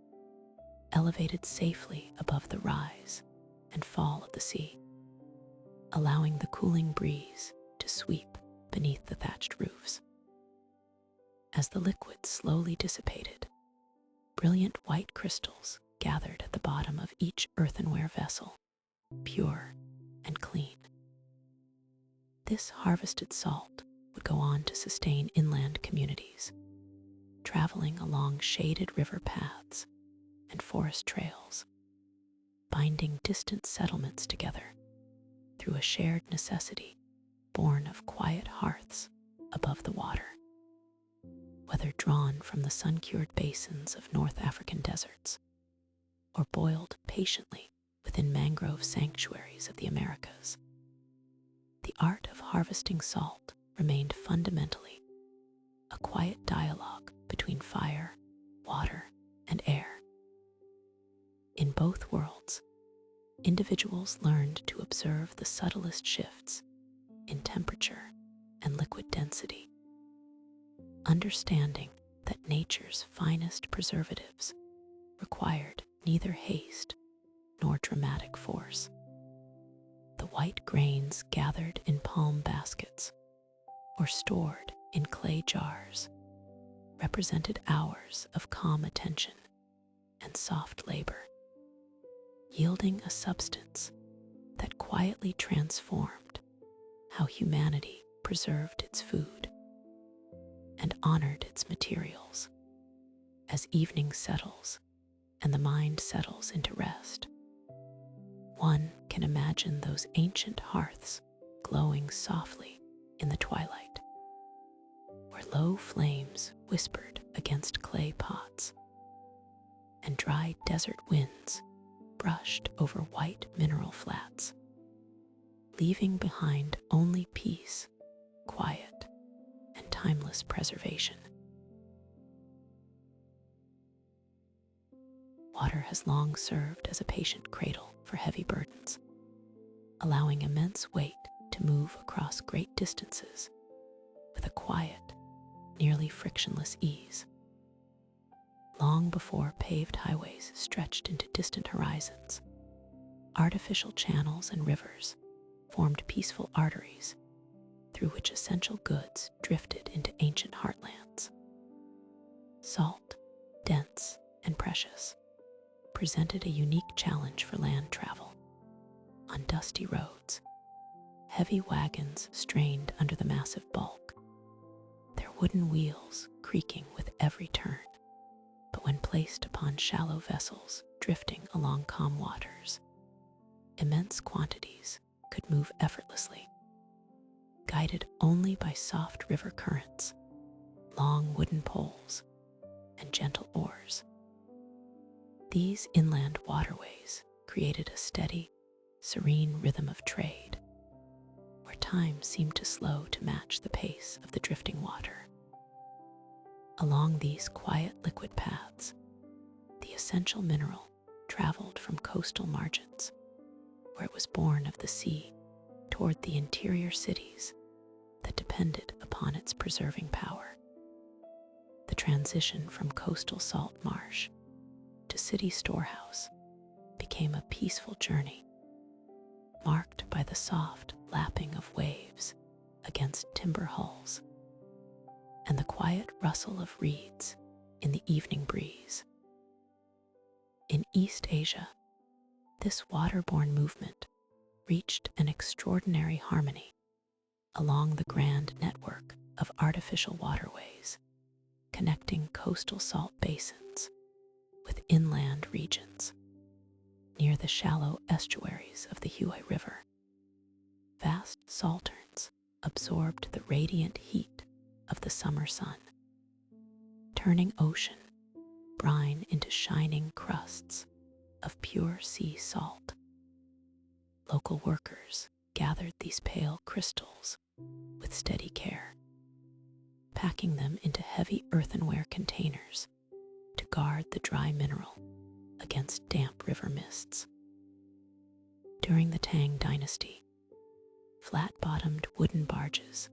elevated safely above the rise and fall of the sea, allowing the cooling breeze to sweep beneath the thatched roofs. As the liquid slowly dissipated, brilliant white crystals gathered at the bottom of each earthenware vessel, pure and clean. This harvested salt would go on to sustain inland communities, traveling along shaded river paths and forest trails, binding distant settlements together through a shared necessity born of quiet hearths above the water. Whether drawn from the sun-cured basins of North African deserts or boiled patiently within mangrove sanctuaries of the Americas, the art of harvesting salt remained fundamentally a quiet dialogue between fire, water, and air. In both worlds, individuals learned to observe the subtlest shifts in temperature and liquid density, understanding that nature's finest preservatives required neither haste nor dramatic force. The white grains gathered in palm baskets or stored in clay jars represented hours of calm attention and soft labor, yielding a substance that quietly transformed how humanity preserved its food and honored its materials. As evening settles and the mind settles into rest, one can imagine those ancient hearths glowing softly in the twilight, where low flames whispered against clay pots and dry desert winds brushed over white mineral flats, leaving behind only peace, quiet, and timeless preservation. Water has long served as a patient cradle for heavy burdens, allowing immense weight to move across great distances with a quiet, nearly frictionless ease. Long before paved highways stretched into distant horizons, artificial channels and rivers formed peaceful arteries through which essential goods drifted into ancient heartlands. Salt, dense and precious, presented a unique challenge for land travel. On dusty roads, heavy wagons strained under the massive bulk, their wooden wheels creaking with every turn. But when placed upon shallow vessels drifting along calm waters, immense quantities could move effortlessly, guided only by soft river currents, long wooden poles, and gentle oars. These inland waterways created a steady, serene rhythm of trade, where time seemed to slow to match the pace of the drifting water. Along these quiet liquid paths, the essential mineral traveled from coastal margins, where it was born of the sea, toward the interior cities that depended upon its preserving power. The transition from coastal salt marsh to city storehouse became a peaceful journey, marked by the soft lapping of waves against timber hulls and the quiet rustle of reeds in the evening breeze. In East Asia, this waterborne movement reached an extraordinary harmony along the grand network of artificial waterways connecting coastal salt basins with inland regions. Near the shallow estuaries of the Huai River, vast salterns absorbed the radiant heat of the summer sun, turning ocean brine into shining crusts pure sea salt. Local workers gathered these pale crystals with steady care, packing them into heavy earthenware containers to guard the dry mineral against damp river mists. During the Tang Dynasty, flat-bottomed wooden barges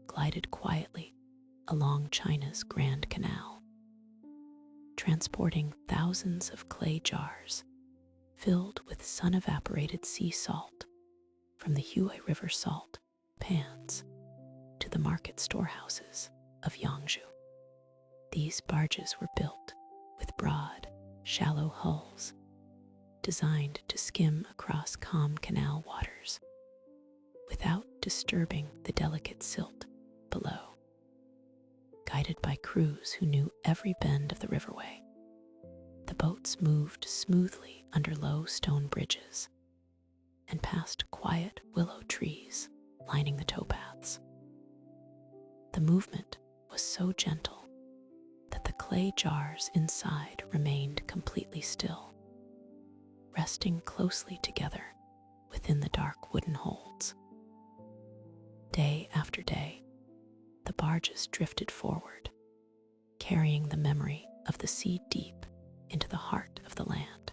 glided quietly along China's Grand Canal, transporting thousands of clay jars filled with sun-evaporated sea salt from the Hue River salt pans to the market storehouses of Yangzhou. These barges were built with broad, shallow hulls designed to skim across calm canal waters without disturbing the delicate silt below. Guided by crews who knew every bend of the riverway, the boats moved smoothly under low stone bridges and past quiet willow trees lining the towpaths. The movement was so gentle that the clay jars inside remained completely still, resting closely together within the dark wooden holds. Day after day, the barges drifted forward, carrying the memory of the sea deep into the heart of the land.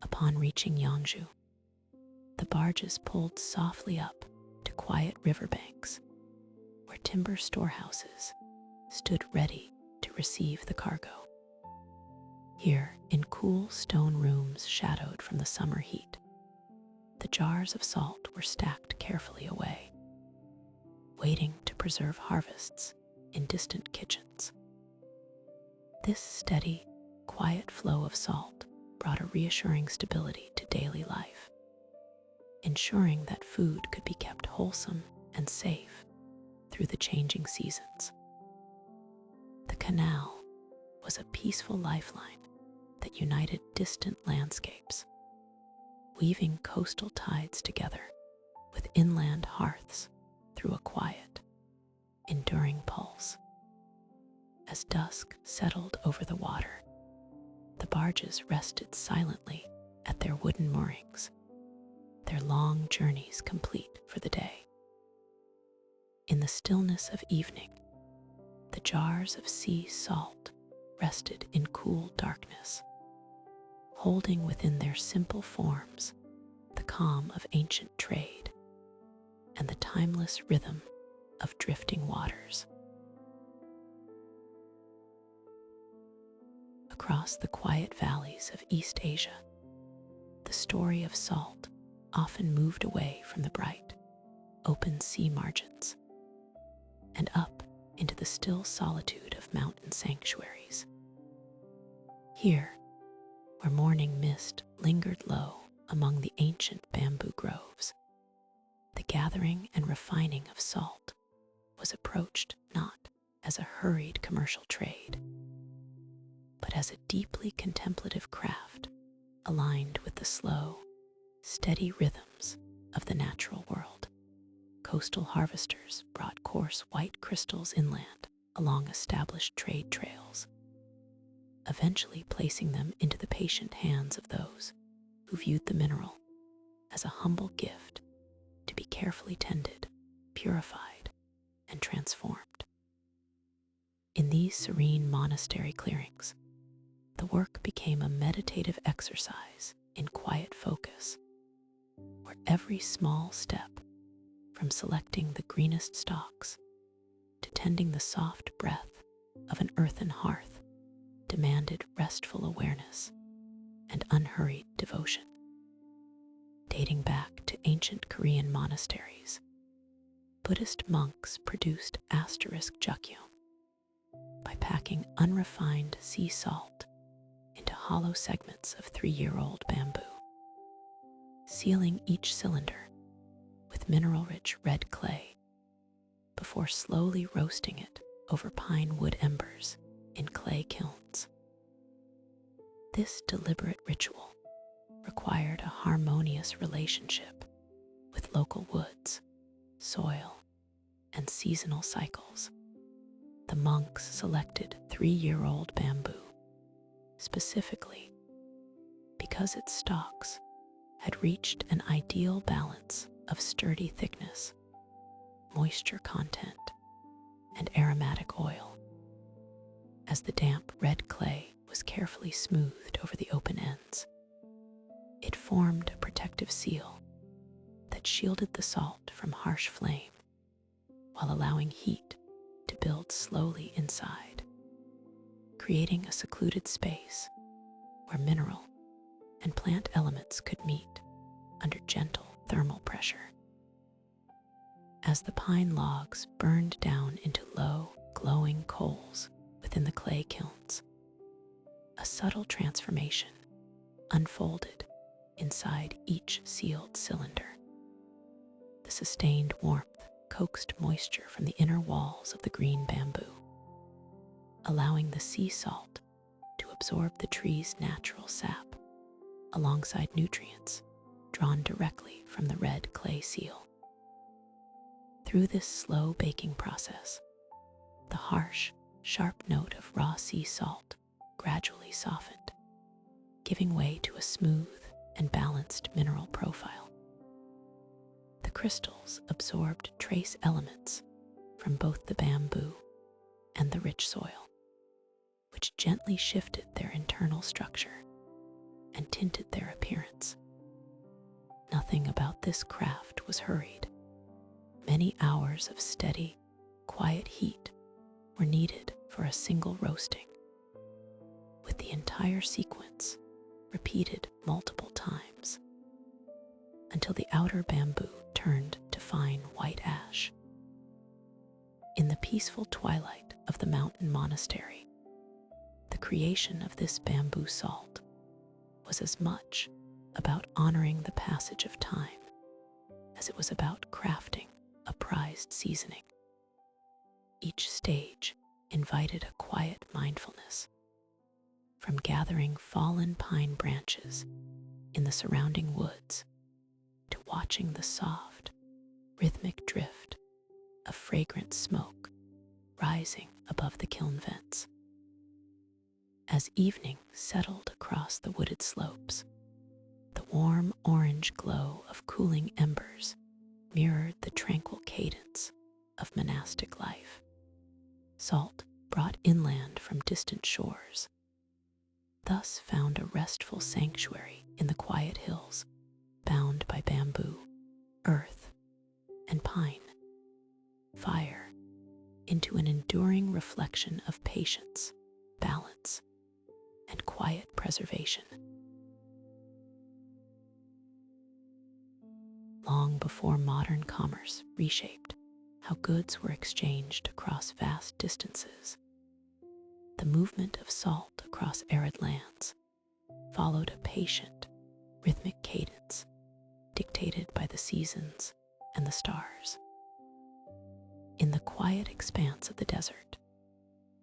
Upon reaching Yangzhou, the barges pulled softly up to quiet riverbanks where timber storehouses stood ready to receive the cargo. Here, in cool stone rooms shadowed from the summer heat, the jars of salt were stacked carefully away, waiting to preserve harvests in distant kitchens. This steady, quiet flow of salt brought a reassuring stability to daily life, ensuring that food could be kept wholesome and safe through the changing seasons. The canal was a peaceful lifeline that united distant landscapes, weaving coastal tides together with inland hearths through a quiet, enduring pulse. As dusk settled over the water, the barges rested silently at their wooden moorings, their long journeys complete for the day. In the stillness of evening, the jars of sea salt rested in cool darkness, holding within their simple forms the calm of ancient trade and the timeless rhythm of drifting waters. Across the quiet valleys of East Asia, the story of salt often moved away from the bright, open sea margins and up into the still solitude of mountain sanctuaries. Here, where morning mist lingered low among the ancient bamboo groves, the gathering and refining of salt was approached not as a hurried commercial trade, but as a deeply contemplative craft aligned with the slow, steady rhythms of the natural world. Coastal harvesters brought coarse white crystals inland along established trade trails, eventually placing them into the patient hands of those who viewed the mineral as a humble gift to be carefully tended, purified, and transformed. In these serene monastery clearings, the work became a meditative exercise in quiet focus, where every small step, from selecting the greenest stalks to tending the soft breath of an earthen hearth, demanded restful awareness and unhurried devotion. Dating back to ancient Korean monasteries, Buddhist monks produced asterisk jukyeom by packing unrefined sea salt into hollow segments of 3-year-old bamboo, sealing each cylinder with mineral-rich red clay before slowly roasting it over pine wood embers in clay kilns. This deliberate ritual required a harmonious relationship with local woods, soil, and seasonal cycles. The monks selected 3-year-old bamboo specifically because its stalks had reached an ideal balance of sturdy thickness, moisture content, and aromatic oil. As the damp red clay was carefully smoothed over the open ends, it formed a protective seal that shielded the salt from harsh flame while allowing heat to build slowly inside, creating a secluded space where mineral and plant elements could meet under gentle thermal pressure. As the pine logs burned down into low, glowing coals within the clay kilns, a subtle transformation unfolded inside each sealed cylinder. The sustained warmth coaxed moisture from the inner walls of the green bamboo, allowing the sea salt to absorb the tree's natural sap alongside nutrients drawn directly from the red clay seal. Through this slow baking process, the harsh, sharp note of raw sea salt gradually softened, giving way to a smooth and balanced mineral profile. The crystals absorbed trace elements from both the bamboo and the rich soil, which gently shifted their internal structure and tinted their appearance. Nothing about this craft was hurried. Many hours of steady, quiet heat were needed for a single roasting, with the entire sequence repeated multiple times until the outer bamboo turned to fine white ash. In the peaceful twilight of the mountain monastery, the creation of this bamboo salt was as much about honoring the passage of time as it was about crafting a prized seasoning. Each stage invited a quiet mindfulness, from gathering fallen pine branches in the surrounding woods to watching the soft, rhythmic drift of fragrant smoke rising above the kiln vents. As evening settled across the wooded slopes, the warm orange glow of cooling embers mirrored the tranquil cadence of monastic life. Salt brought inland from distant shores thus found a restful sanctuary in the quiet hills, bound by bamboo, earth, and pine. Fire into an enduring reflection of patience, balance, and quiet preservation. Long before modern commerce reshaped how goods were exchanged across vast distances, the movement of salt across arid lands followed a patient, rhythmic cadence dictated by the seasons and the stars. In the quiet expanse of the desert,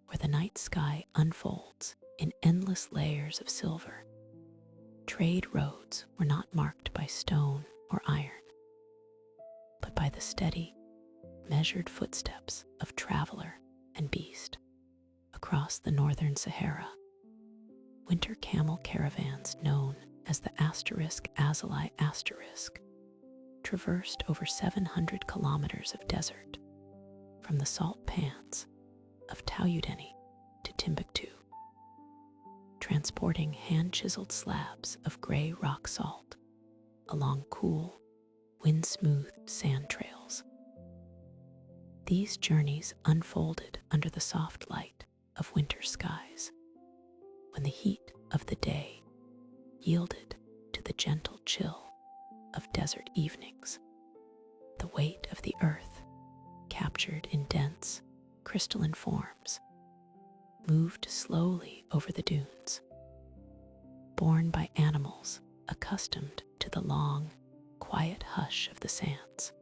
where the night sky unfolds in endless layers of silver, trade roads were not marked by stone or iron, but by the steady, measured footsteps of traveler and beast. Across the northern Sahara, winter camel caravans known as the *Azali*, traversed over 700 kilometers of desert, from the salt pans of Taoudeni to Timbuktu, transporting hand-chiseled slabs of gray rock salt along cool, wind-smoothed sand trails. These journeys unfolded under the soft light of winter skies, when the heat of the day yielded to the gentle chill of desert evenings. The weight of the earth, captured in dense, crystalline forms, moved slowly over the dunes, borne by animals accustomed to the long, quiet hush of the sands.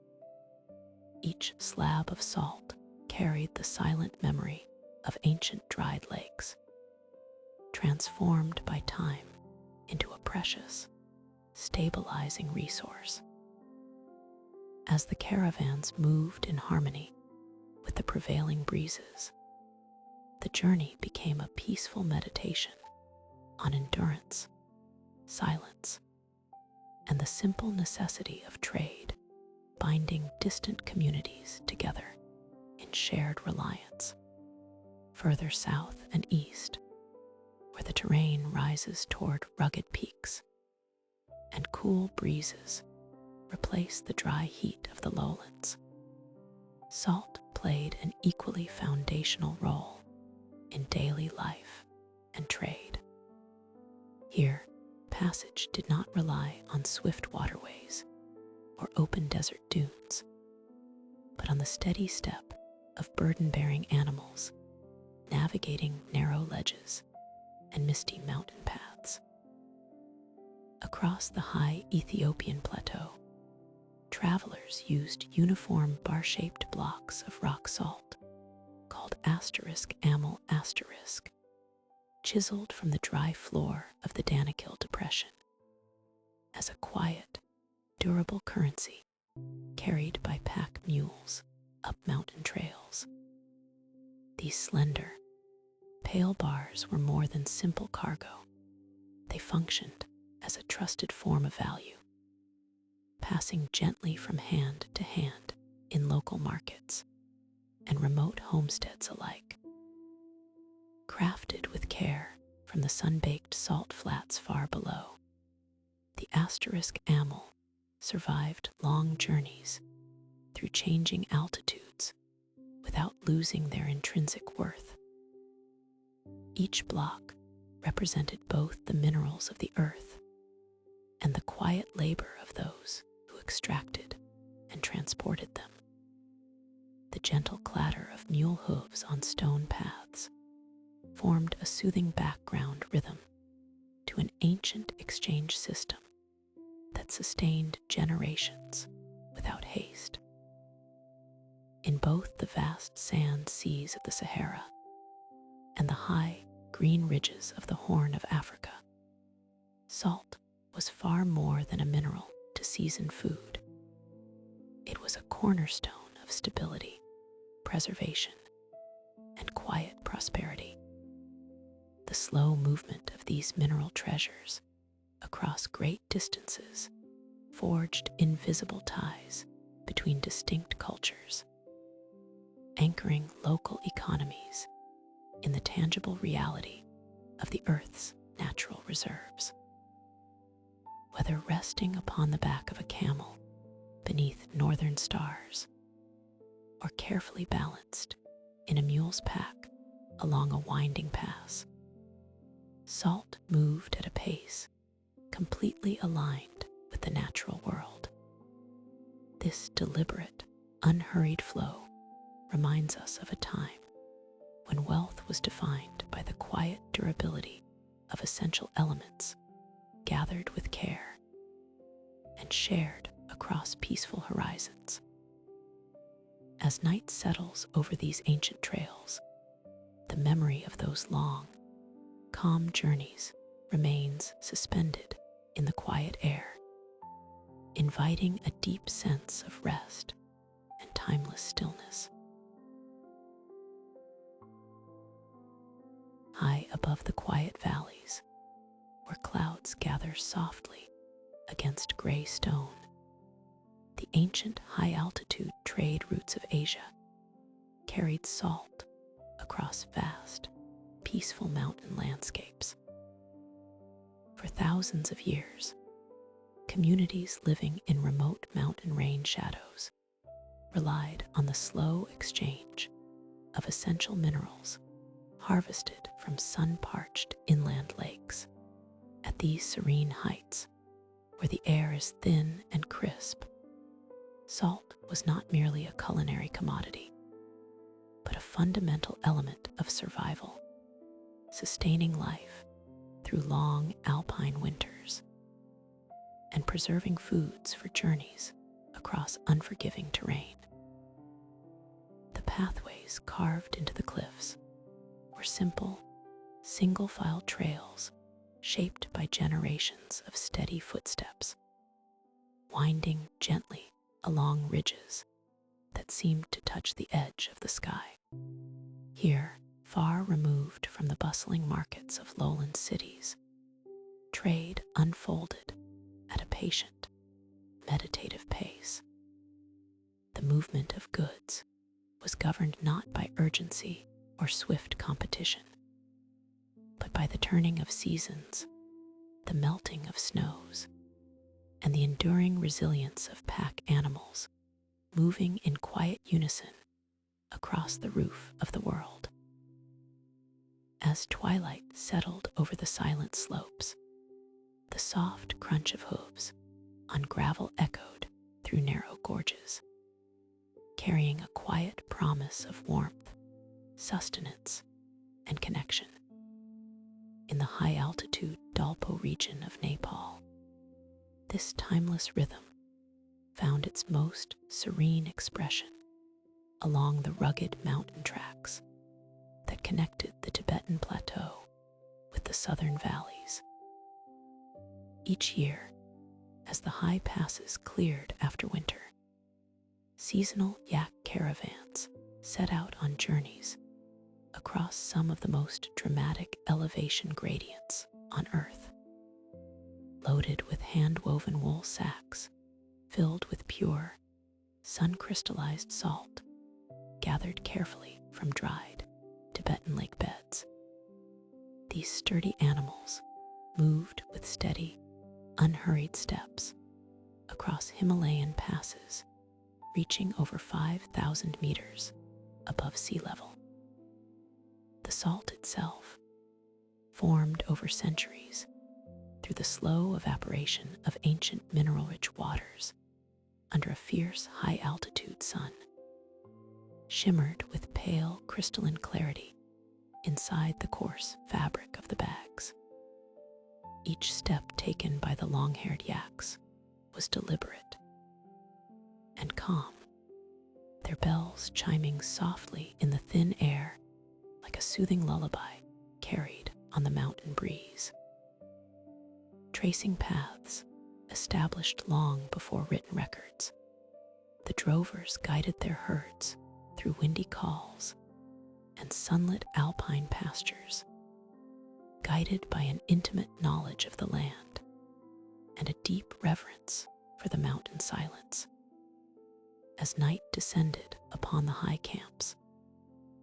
Each slab of salt carried the silent memory of ancient dried lakes, transformed by time into a precious, stabilizing resource. As the caravans moved in harmony with the prevailing breezes, the journey became a peaceful meditation on endurance, silence, and the simple necessity of trade, binding distant communities together in shared reliance. Further south and east, where the terrain rises toward rugged peaks, and cool breezes replace the dry heat of the lowlands, salt played an equally foundational role in daily life and trade. Here, passage did not rely on swift waterways or open desert dunes, but on the steady step of burden-bearing animals navigating narrow ledges and misty mountain paths. Across the high Ethiopian plateau, travelers used uniform bar-shaped blocks of rock salt, called *amel*, chiseled from the dry floor of the Danakil Depression, as a quiet, durable currency carried by pack mules up mountain trails. These slender, pale bars were more than simple cargo. They functioned as a trusted form of value, passing gently from hand to hand in local markets and remote homesteads alike. Crafted with care from the sun-baked salt flats far below, the *amel survived long journeys through changing altitudes without losing their intrinsic worth. Each block represented both the minerals of the earth and the quiet labor of those who extracted and transported them. The gentle clatter of mule hooves on stone paths formed a soothing background rhythm to an ancient exchange system that sustained generations without haste. In both the vast sand seas of the Sahara and the high green ridges of the Horn of Africa, salt was far more than a mineral to season food. It was a cornerstone of stability, preservation, and quiet prosperity. The slow movement of these mineral treasures across great distances forged invisible ties between distinct cultures, anchoring local economies in the tangible reality of the Earth's natural reserves. Whether resting upon the back of a camel beneath northern stars, or carefully balanced in a mule's pack along a winding pass, salt moved at a pace completely aligned with the natural world. This deliberate, unhurried flow reminds us of a time when wealth was defined by the quiet durability of essential elements gathered with care and shared across peaceful horizons. As night settles over these ancient trails, the memory of those long, calm journeys remains suspended in the quiet air, inviting a deep sense of rest and timeless stillness. High above the quiet valleys, where clouds gather softly against gray stone, the ancient high-altitude trade routes of Asia carried salt across vast, peaceful mountain landscapes. For thousands of years, communities living in remote mountain range shadows relied on the slow exchange of essential minerals harvested from sun-parched inland lakes. At these serene heights, where the air is thin and crisp, salt was not merely a culinary commodity, but a fundamental element of survival, sustaining life through long alpine winters and preserving foods for journeys across unforgiving terrain. The pathways carved into the cliffs were simple, single-file trails shaped by generations of steady footsteps, winding gently along ridges that seemed to touch the edge of the sky. Here, far removed from the bustling markets of lowland cities, trade unfolded at a patient, meditative pace. The movement of goods was governed not by urgency or swift competition, but by the turning of seasons, the melting of snows, and the enduring resilience of pack animals moving in quiet unison across the roof of the world. As twilight settled over the silent slopes, the soft crunch of hooves on gravel echoed through narrow gorges, carrying a quiet promise of warmth, sustenance, and connection. In the high-altitude Dalpo region of Nepal, this timeless rhythm found its most serene expression along the rugged mountain tracks that connected the Tibetan plateau with the southern valleys. Each year, as the high passes cleared after winter, seasonal yak caravans set out on journeys across some of the most dramatic elevation gradients on Earth. Loaded with hand-woven wool sacks filled with pure, sun-crystallized salt gathered carefully from dried Tibetan lake beds. These sturdy animals moved with steady, unhurried steps across Himalayan passes reaching over 5,000 meters above sea level. The salt itself, formed over centuries through the slow evaporation of ancient mineral-rich waters under a fierce high-altitude sun, shimmered with pale crystalline clarity inside the coarse fabric of the bags. Each step taken by the long-haired yaks was deliberate and calm, their bells chiming softly in the thin air like a soothing lullaby carried on the mountain breeze. Tracing paths established long before written records, the drovers guided their herds through windy calls and sunlit alpine pastures, guided by an intimate knowledge of the land and a deep reverence for the mountain silence. As night descended upon the high camps,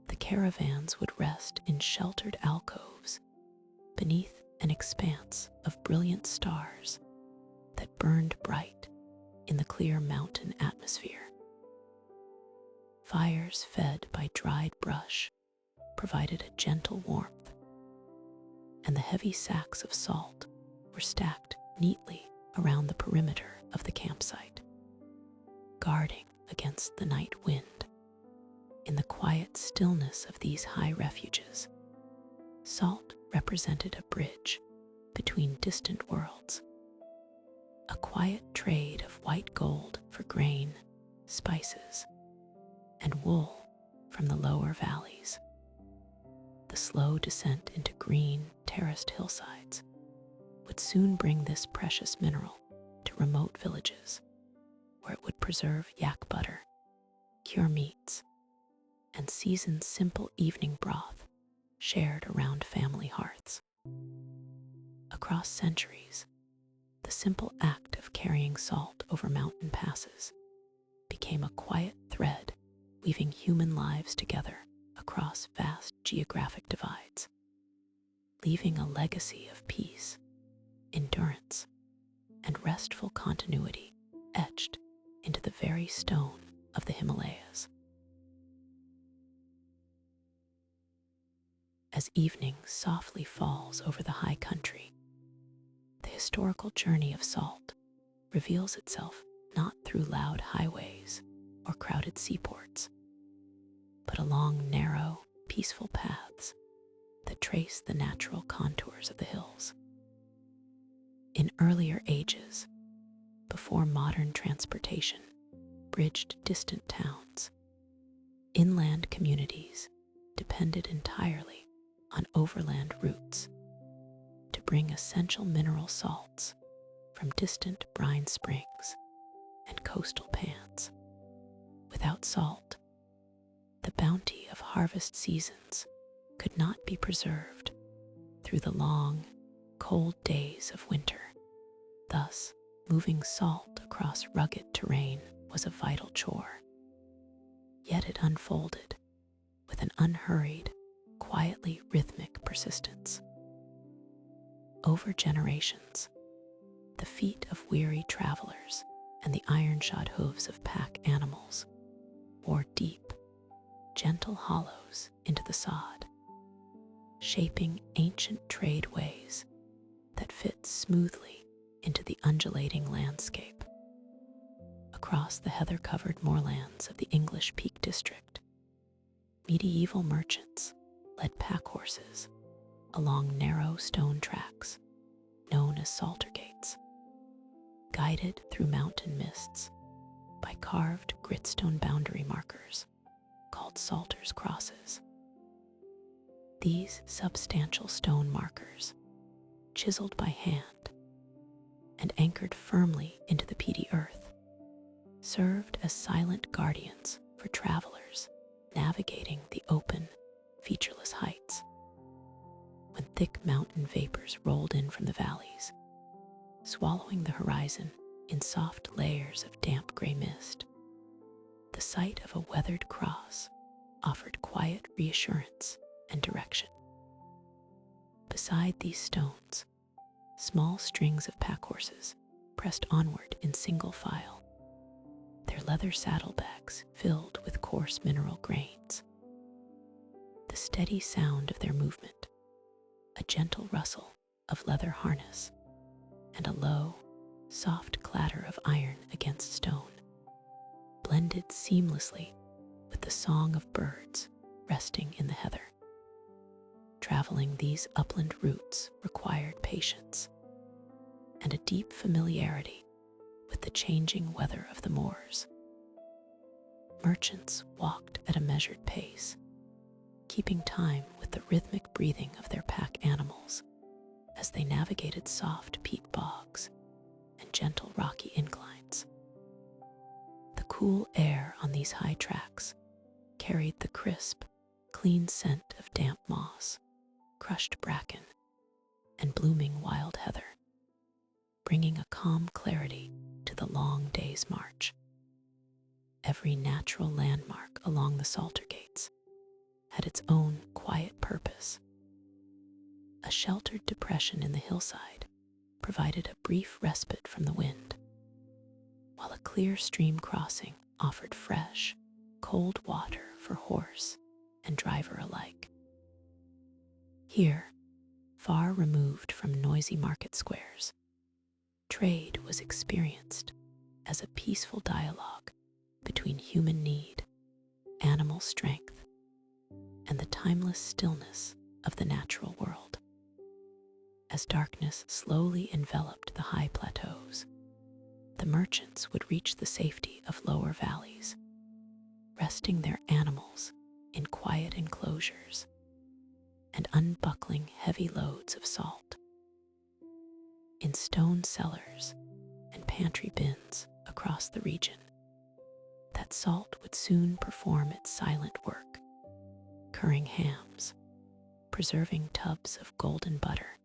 the caravans would rest in sheltered alcoves beneath an expanse of brilliant stars that burned bright in the clear mountain atmosphere. Fires fed by dried brush provided a gentle warmth, and the heavy sacks of salt were stacked neatly around the perimeter of the campsite, guarding against the night wind. In the quiet stillness of these high refuges, salt represented a bridge between distant worlds, a quiet trade of white gold for grain, spices, and wool from the lower valleys. The slow descent into green, terraced hillsides would soon bring this precious mineral to remote villages, where it would preserve yak butter, cure meats, and season simple evening broth shared around family hearths. Across centuries, the simple act of carrying salt over mountain passes became a quiet thread weaving human lives together across vast geographic divides, leaving a legacy of peace, endurance, and restful continuity etched into the very stone of the Himalayas. As evening softly falls over the high country, the historical journey of salt reveals itself not through loud highways or crowded seaports, but along narrow, peaceful paths that trace the natural contours of the hills. In earlier ages, before modern transportation bridged distant towns, inland communities depended entirely on overland routes to bring essential mineral salts from distant brine springs and coastal pans. Without salt, the bounty of harvest seasons could not be preserved through the long, cold days of winter. Thus, moving salt across rugged terrain was a vital chore. Yet it unfolded with an unhurried, quietly rhythmic persistence. Over generations, the feet of weary travelers and the iron-shod hooves of pack animals wore deep, gentle hollows into the sod, shaping ancient tradeways that fit smoothly into the undulating landscape. Across the heather-covered moorlands of the English Peak District, medieval merchants led pack horses along narrow stone tracks known as salter gates, guided through mountain mists by carved gritstone boundary markers called salters' crosses. These substantial stone markers, chiseled by hand and anchored firmly into the peaty earth, served as silent guardians for travelers navigating the open, featureless heights. When thick mountain vapors rolled in from the valleys, swallowing the horizon in soft layers of damp gray mist, the sight of a weathered cross offered quiet reassurance and direction. Beside these stones, small strings of pack horses pressed onward in single file, their leather saddlebags filled with coarse mineral grains. The steady sound of their movement, a gentle rustle of leather harness, and a low, soft clatter of iron against stone, blended seamlessly with the song of birds resting in the heather. Traveling these upland routes required patience and a deep familiarity with the changing weather of the moors. Merchants walked at a measured pace, keeping time with the rhythmic breathing of their pack animals as they navigated soft peat bogs and gentle rocky inclines. The cool air on these high tracks carried the crisp, clean scent of damp moss, crushed bracken, and blooming wild heather, bringing a calm clarity to the long day's march. Every natural landmark along the salter gates had its own quiet purpose. A sheltered depression in the hillside provided a brief respite from the wind, while a clear stream crossing offered fresh, cold water for horse and driver alike. Here, far removed from noisy market squares, trade was experienced as a peaceful dialogue between human need, animal strength, and the timeless stillness of the natural world. As darkness slowly enveloped the high plateaus, the merchants would reach the safety of lower valleys, resting their animals in quiet enclosures and unbuckling heavy loads of salt. In stone cellars and pantry bins across the region, that salt would soon perform its silent work, curing hams, preserving tubs of golden butter,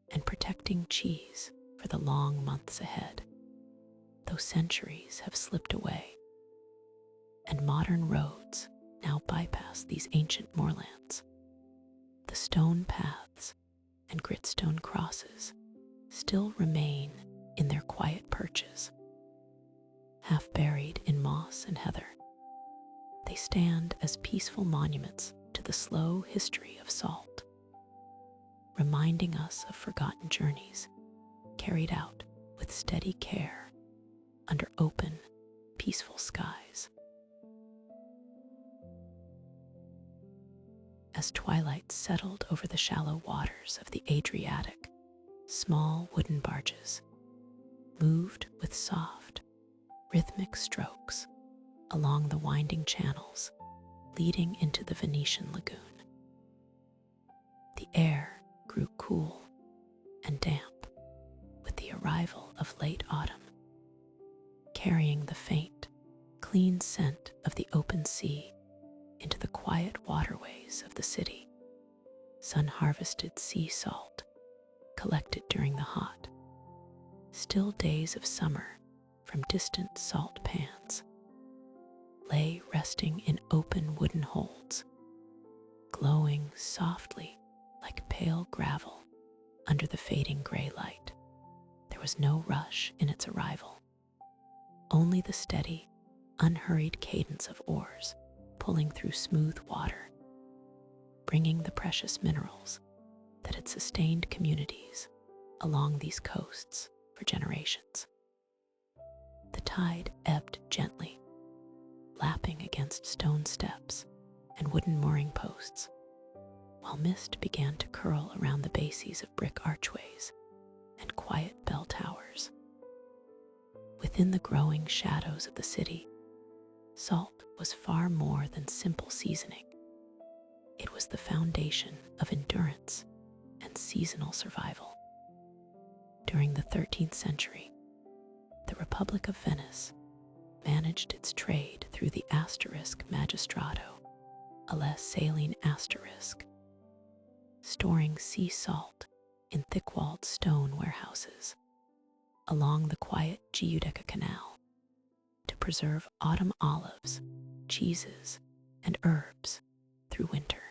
and protecting cheese for the long months ahead. Though centuries have slipped away, and modern roads now bypass these ancient moorlands, the stone paths and gritstone crosses still remain in their quiet perches. Half buried in moss and heather, they stand as peaceful monuments to the slow history of salt, reminding us of forgotten journeys carried out with steady care under open, peaceful skies. As twilight settled over the shallow waters of the Adriatic, small wooden barges moved with soft, rhythmic strokes along the winding channels leading into the Venetian Lagoon. The air grew cool and damp with the arrival of late autumn, carrying the faint, clean scent of the open sea into the quiet waterways of the city. Sun-harvested sea salt collected during the hot, still days of summer from distant salt pans, lay resting in open wooden holds, glowing softly like pale gravel under the fading gray light. There was no rush in its arrival, only the steady, unhurried cadence of oars pulling through smooth water, bringing the precious minerals that had sustained communities along these coasts for generations. The tide ebbed gently, lapping against stone steps and wooden mooring posts, while mist began to curl around the bases of brick archways and quiet bell towers. Within the growing shadows of the city, salt was far more than simple seasoning. It was the foundation of endurance and seasonal survival. During the 13th century, the Republic of Venice managed its trade through the asterisk magistrato, a less saline asterisk, storing sea salt in thick-walled stone warehouses along the quiet Giudecca Canal to preserve autumn olives, cheeses, and herbs through winter.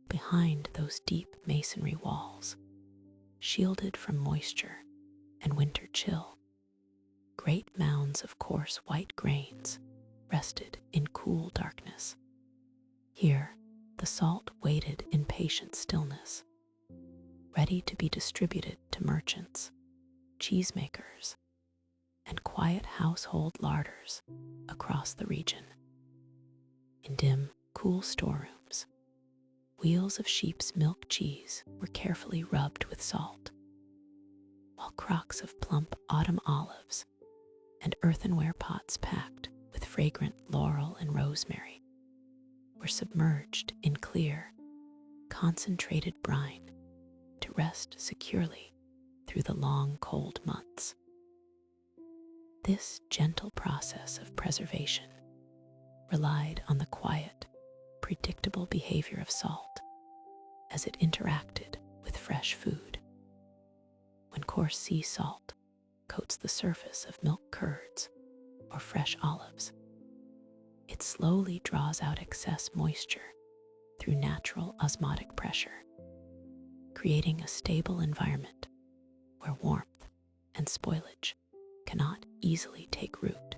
Behind those deep masonry walls, shielded from moisture and winter chill, great mounds of coarse white grains rested in cool darkness. Here, the salt waited in patient stillness, ready to be distributed to merchants, cheesemakers, and quiet household larders across the region. In dim, cool storerooms, wheels of sheep's milk cheese were carefully rubbed with salt, while crocks of plump autumn olives and earthenware pots packed with fragrant laurel and rosemary were submerged in clear, concentrated brine to rest securely through the long, cold months. This gentle process of preservation relied on the quiet, predictable behavior of salt as it interacted with fresh food. When coarse sea salt coats the surface of milk curds or fresh olives, it slowly draws out excess moisture through natural osmotic pressure, creating a stable environment where warmth and spoilage cannot easily take root.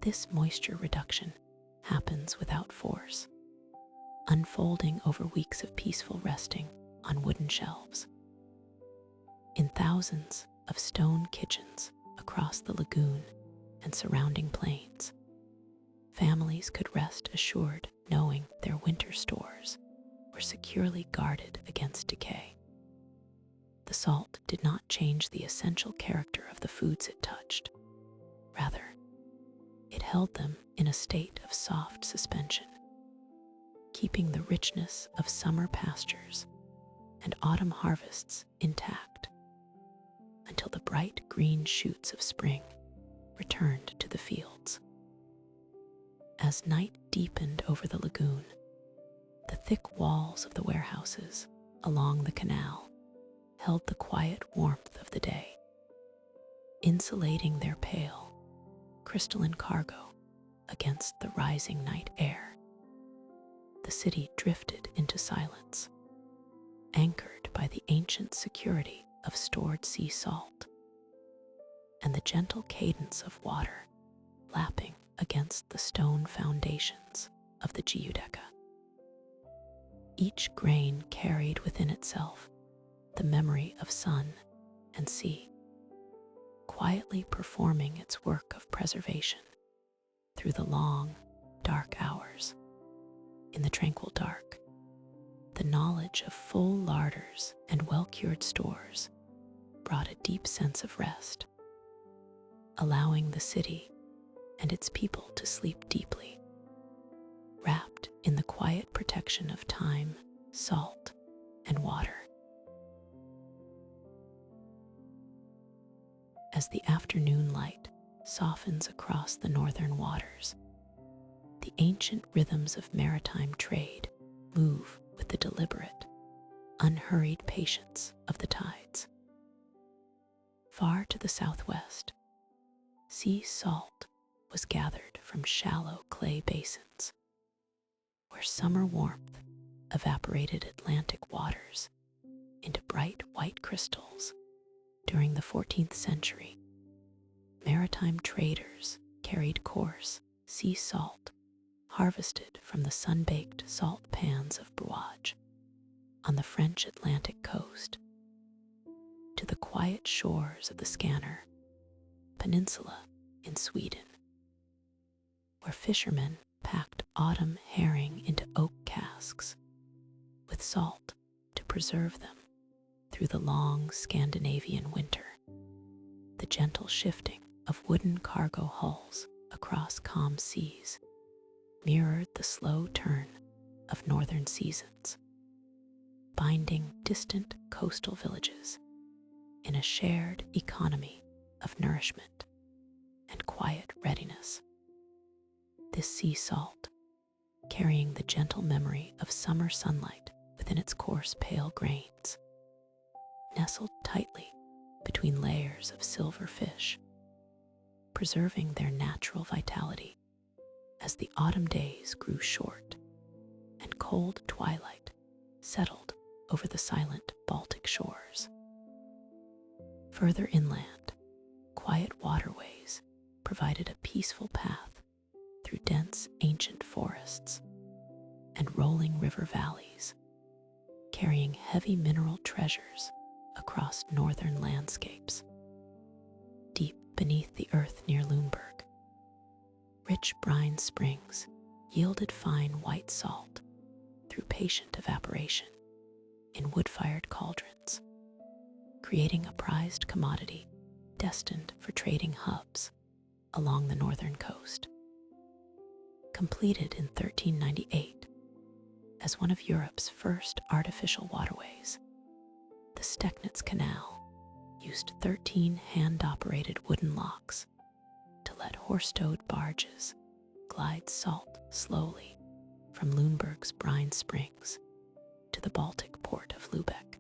This moisture reduction happens without force, unfolding over weeks of peaceful resting on wooden shelves. In thousands of stone kitchens across the lagoon and surrounding plains, families could rest assured knowing their winter stores were securely guarded against decay. The salt did not change the essential character of the foods it touched. Rather, it held them in a state of soft suspension, keeping the richness of summer pastures and autumn harvests intact until the bright green shoots of spring returned to the fields. As night deepened over the lagoon, the thick walls of the warehouses along the canal held the quiet warmth of the day, insulating their pale, crystalline cargo against the rising night air. The city drifted into silence, anchored by the ancient security of stored sea salt and the gentle cadence of water lapping against the stone foundations of the Giudecca. Each grain carried within itself the memory of sun and sea, quietly performing its work of preservation through the long, dark hours. In the tranquil dark, the knowledge of full larders and well-cured stores brought a deep sense of rest, allowing the city and its people to sleep deeply, wrapped in the quiet protection of time, salt, and water. As the afternoon light softens across the northern waters, the ancient rhythms of maritime trade move with the deliberate, unhurried patience of the tides. Far to the southwest, sea salt was gathered from shallow clay basins, where summer warmth evaporated Atlantic waters into bright white crystals. During the 14th century, maritime traders carried coarse sea salt harvested from the sun-baked salt pans of Barges on the French Atlantic coast to the quiet shores of the Scanner Peninsula in Sweden, where fishermen packed autumn herring into oak casks with salt to preserve them through the long Scandinavian winter. The gentle shifting of wooden cargo hulls across calm seas mirrored the slow turn of northern seasons, binding distant coastal villages in a shared economy of nourishment and quiet readiness. This sea salt, carrying the gentle memory of summer sunlight within its coarse pale grains, nestled tightly between layers of silver fish, preserving their natural vitality as the autumn days grew short and cold twilight settled over the silent Baltic shores. Further inland, quiet waterways provided a peaceful path through dense ancient forests and rolling river valleys, carrying heavy mineral treasures across northern landscapes. Deep beneath the earth near Lüneburg, rich brine springs yielded fine white salt through patient evaporation in wood-fired cauldrons, creating a prized commodity destined for trading hubs along the northern coast. Completed in 1398 as one of Europe's first artificial waterways, the Stecknitz Canal used 13 hand-operated wooden locks to let horse-towed barges glide salt slowly from Lüneburg's brine springs to the Baltic port of Lübeck.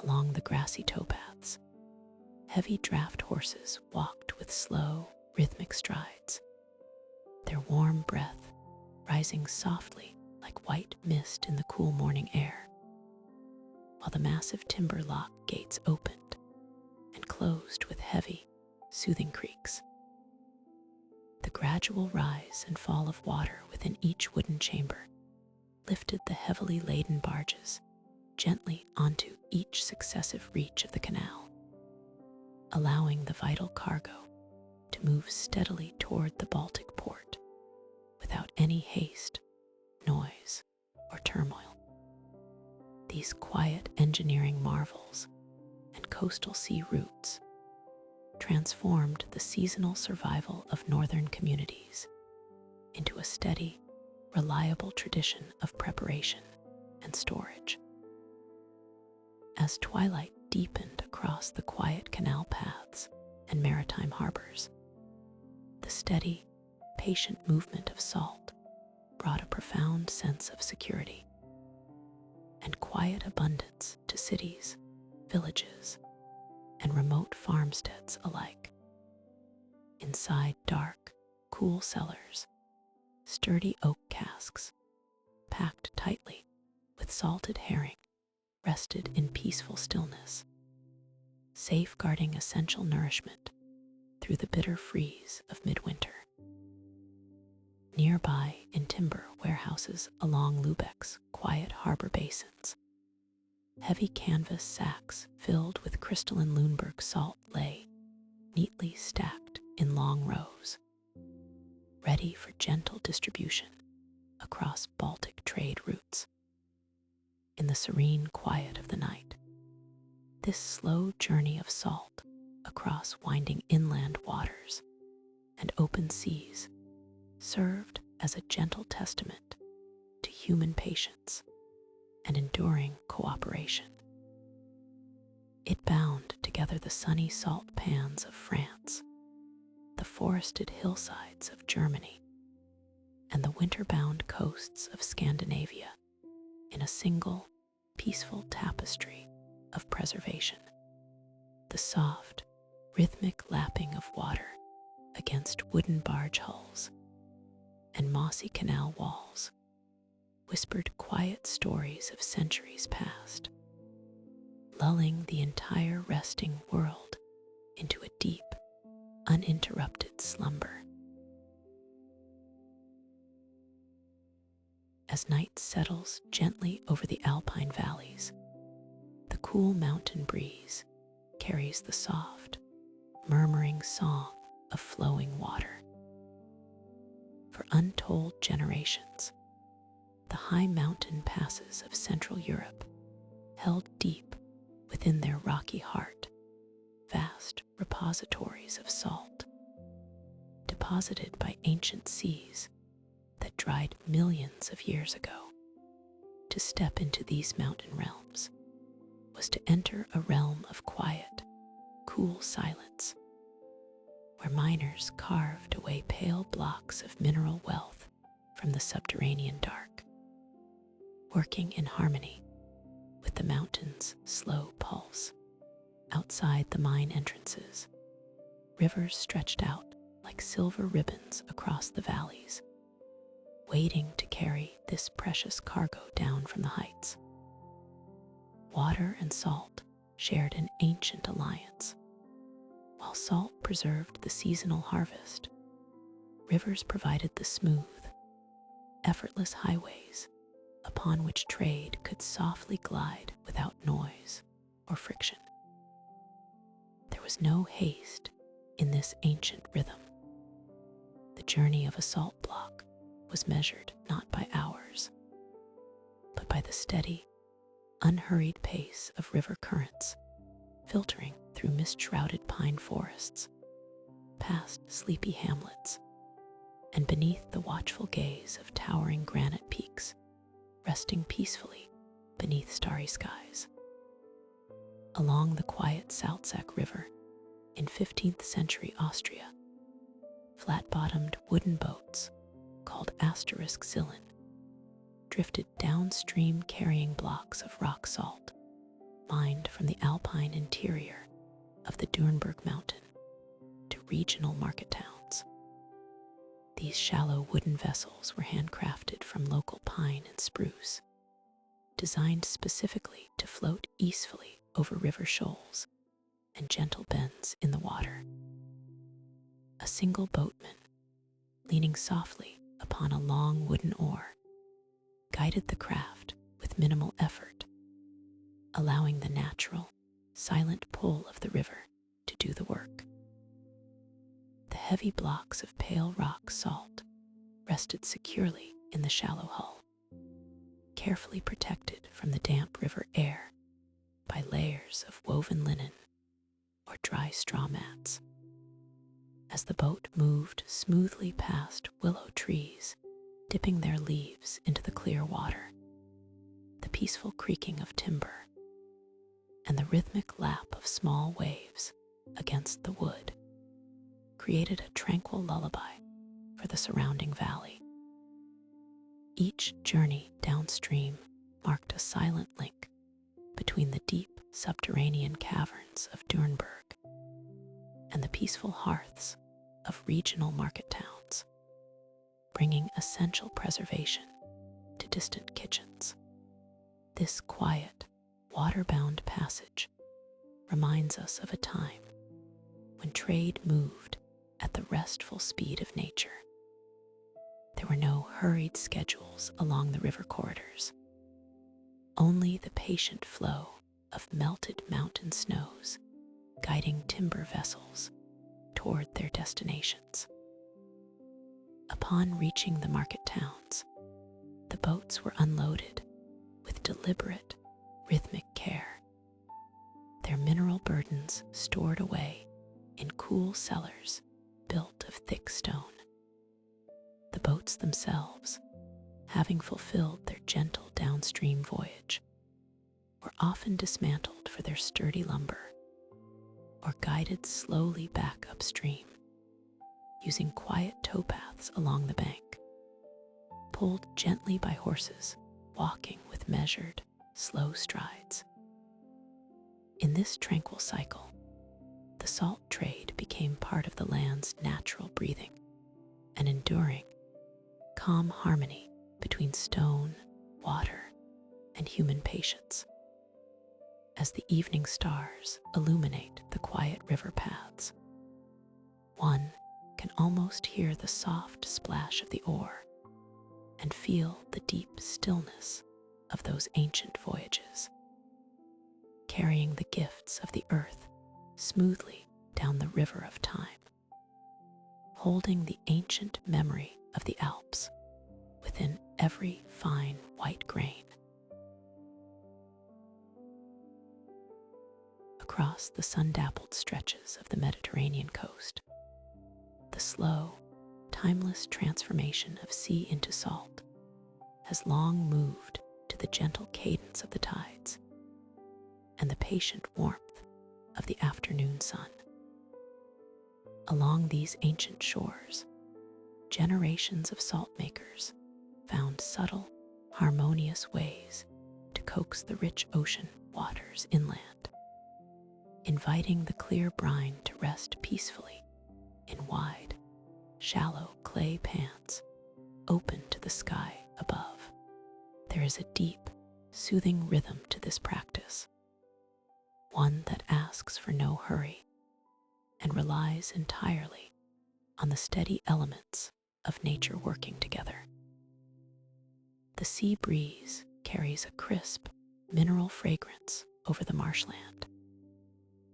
Along the grassy towpaths, heavy draft horses walked with slow, rhythmic strides, their warm breath rising softly like white mist in the cool morning air, while the massive timber lock gates opened and closed with heavy, soothing creaks. The gradual rise and fall of water within each wooden chamber lifted the heavily laden barges gently onto each successive reach of the canal, allowing the vital cargo to move steadily toward the Baltic port without any haste, noise, or turmoil. These quiet engineering marvels and coastal sea routes transformed the seasonal survival of northern communities into a steady, reliable tradition of preparation and storage. As twilight deepened across the quiet canal paths and maritime harbors, the steady, patient movement of salt brought a profound sense of security and quiet abundance to cities, villages, and remote farmsteads alike. Inside dark, cool cellars, sturdy oak casks, packed tightly with salted herring, rested in peaceful stillness, safeguarding essential nourishment through the bitter freeze of midwinter. Nearby, in timber warehouses along Lübeck's quiet harbor basins, heavy canvas sacks filled with crystalline Lüneburg salt lay neatly stacked in long rows, ready for gentle distribution across Baltic trade routes. In the serene quiet of the night, this slow journey of salt across winding inland waters and open seas served as a gentle testament to human patience and enduring cooperation. It bound together the sunny salt pans of France, the forested hillsides of Germany, and the winter-bound coasts of Scandinavia in a single, peaceful tapestry of preservation. The soft, rhythmic lapping of water against wooden barge hulls and mossy canal walls whispered quiet stories of centuries past, lulling the entire resting world into a deep, uninterrupted slumber. As night settles gently over the Alpine valleys, the cool mountain breeze carries the soft, murmuring song of flowing water. For untold generations, the high mountain passes of Central Europe held deep within their rocky heart vast repositories of salt, deposited by ancient seas that dried millions of years ago. To step into these mountain realms was to enter a realm of quiet, cool silence, where miners carved away pale blocks of mineral wealth from the subterranean dark, working in harmony with the mountain's slow pulse. Outside the mine entrances, rivers stretched out like silver ribbons across the valleys, waiting to carry this precious cargo down from the heights. Water and salt shared an ancient alliance. While salt preserved the seasonal harvest, rivers provided the smooth, effortless highways upon which trade could softly glide without noise or friction. There was no haste in this ancient rhythm. The journey of a salt block was measured not by hours, but by the steady, unhurried pace of river currents filtering through mist-shrouded pine forests, past sleepy hamlets, and beneath the watchful gaze of towering granite peaks resting peacefully beneath starry skies. Along the quiet Salzach River in 15th century Austria, flat-bottomed wooden boats called *Zillen drifted downstream carrying blocks of rock salt mined from the Alpine interior of the Dürnberg mountain to regional market towns. These shallow wooden vessels were handcrafted from local pine and spruce, designed specifically to float easily over river shoals and gentle bends in the water. A single boatman, leaning softly upon a long wooden oar, guided the craft with minimal effort, allowing the natural, silent pull of the river to do the work. The heavy blocks of pale rock salt rested securely in the shallow hull, carefully protected from the damp river air by layers of woven linen or dry straw mats. As the boat moved smoothly past willow trees, dipping their leaves into the clear water, the peaceful creaking of timber and the rhythmic lap of small waves against the wood created a tranquil lullaby for the surrounding valley. Each journey downstream marked a silent link between the deep subterranean caverns of Dürnberg and the peaceful hearths of regional market towns, bringing essential preservation to distant kitchens. This quiet, water-bound passage reminds us of a time when trade moved at the restful speed of nature. There were no hurried schedules along the river corridors, only the patient flow of melted mountain snows guiding timber vessels toward their destinations. Upon reaching the market towns, the boats were unloaded with deliberate, rhythmic care, their mineral burdens stored away in cool cellars built of thick stone. The boats themselves, having fulfilled their gentle downstream voyage, were often dismantled for their sturdy lumber or guided slowly back upstream, using quiet towpaths along the bank, pulled gently by horses walking with measured, slow strides. In this tranquil cycle, the salt trade became part of the land's natural breathing, an enduring, calm harmony between stone, water, and human patience. As the evening stars illuminate the quiet river paths, one can almost hear the soft splash of the oar and feel the deep stillness of those ancient voyages, carrying the gifts of the earth smoothly down the river of time, holding the ancient memory of the Alps within every fine white grain. Across the sun-dappled stretches of the Mediterranean coast, the slow, timeless transformation of sea into salt has long moved to the gentle cadence of the tides and the patient warmth of the afternoon sun. Along these ancient shores, generations of salt makers found subtle, harmonious ways to coax the rich ocean waters inland, inviting the clear brine to rest peacefully in wide, shallow clay pans open to the sky above. There is a deep, soothing rhythm to this practice, one that asks for no hurry and relies entirely on the steady elements of nature working together. The sea breeze carries a crisp, mineral fragrance over the marshland,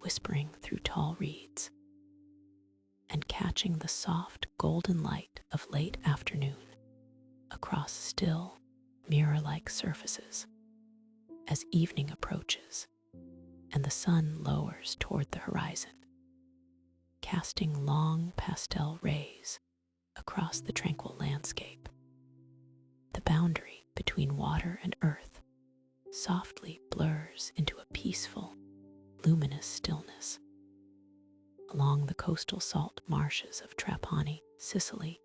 whispering through tall reeds and catching the soft golden light of late afternoon across still, mirror-like surfaces. As evening approaches and the sun lowers toward the horizon, casting long pastel rays across the tranquil landscape, the boundary between water and earth softly blurs into a peaceful, luminous stillness. Along the coastal salt marshes of Trapani, Sicily,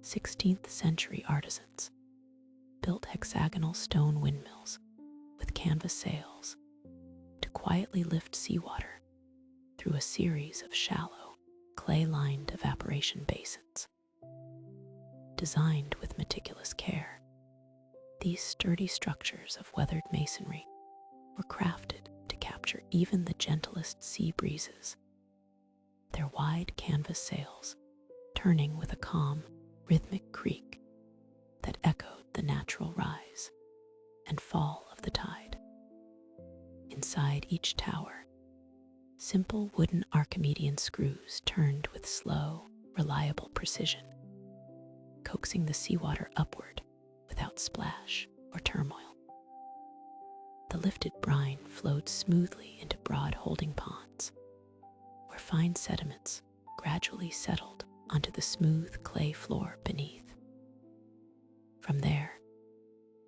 16th century artisans built hexagonal stone windmills with canvas sails to quietly lift seawater through a series of shallow, clay-lined evaporation basins. Designed with meticulous care, these sturdy structures of weathered masonry were crafted to capture even the gentlest sea breezes, their wide canvas sails turning with a calm, rhythmic creak that echoed the natural rise and fall of the tide. Inside each tower, simple wooden Archimedean screws turned with slow, reliable precision, coaxing the seawater upward without splash or turmoil. The lifted brine flowed smoothly into broad holding ponds, where fine sediments gradually settled onto the smooth clay floor beneath. From there,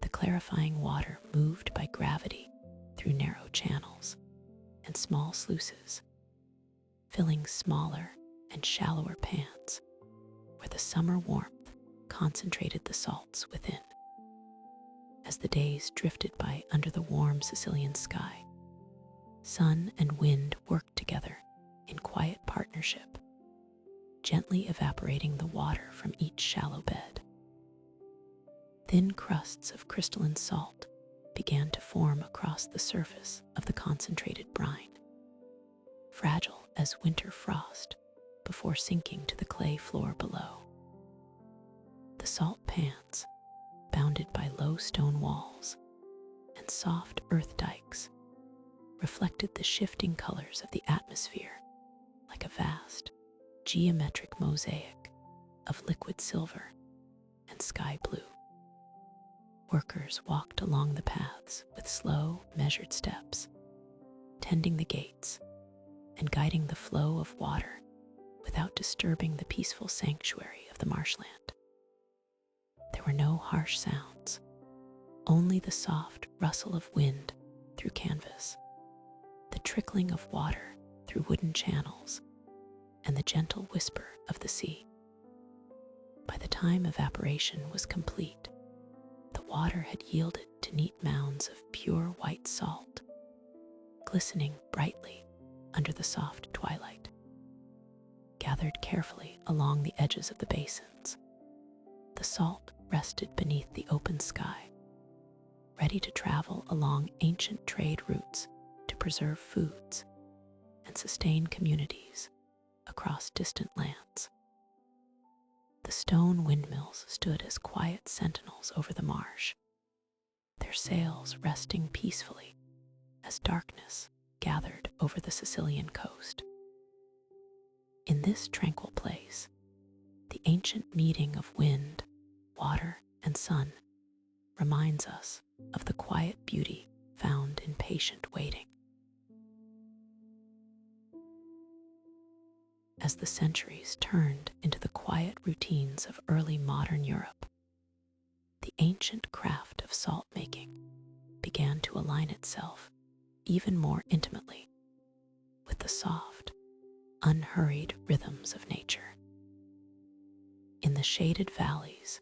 the clarifying water moved by gravity through narrow channels and small sluices, filling smaller and shallower pans where the summer warmth concentrated the salts within. As the days drifted by under the warm Sicilian sky, sun and wind worked together in quiet partnership, gently evaporating the water from each shallow bed. Thin crusts of crystalline salt began to form across the surface of the concentrated brine, fragile as winter frost before sinking to the clay floor below. The salt pans, bounded by low stone walls and soft earth dikes, reflected the shifting colors of the atmosphere like a vast, geometric mosaic of liquid silver and sky blue. Workers walked along the paths with slow, measured steps, tending the gates and guiding the flow of water without disturbing the peaceful sanctuary of the marshland. There were no harsh sounds, only the soft rustle of wind through canvas, the trickling of water through wooden channels, and the gentle whisper of the sea. By the time evaporation was complete, the water had yielded to neat mounds of pure white salt, glistening brightly under the soft twilight, gathered carefully along the edges of the basins. The salt rested beneath the open sky, ready to travel along ancient trade routes to preserve foods and sustain communities across distant lands. The stone windmills stood as quiet sentinels over the marsh, their sails resting peacefully as darkness gathered over the Sicilian coast. In this tranquil place, the ancient meeting of wind, water, and sun reminds us of the quiet beauty found in patient waiting. As the centuries turned into the quiet routines of early modern Europe, the ancient craft of salt making began to align itself even more intimately with the soft, unhurried rhythms of nature. In the shaded valleys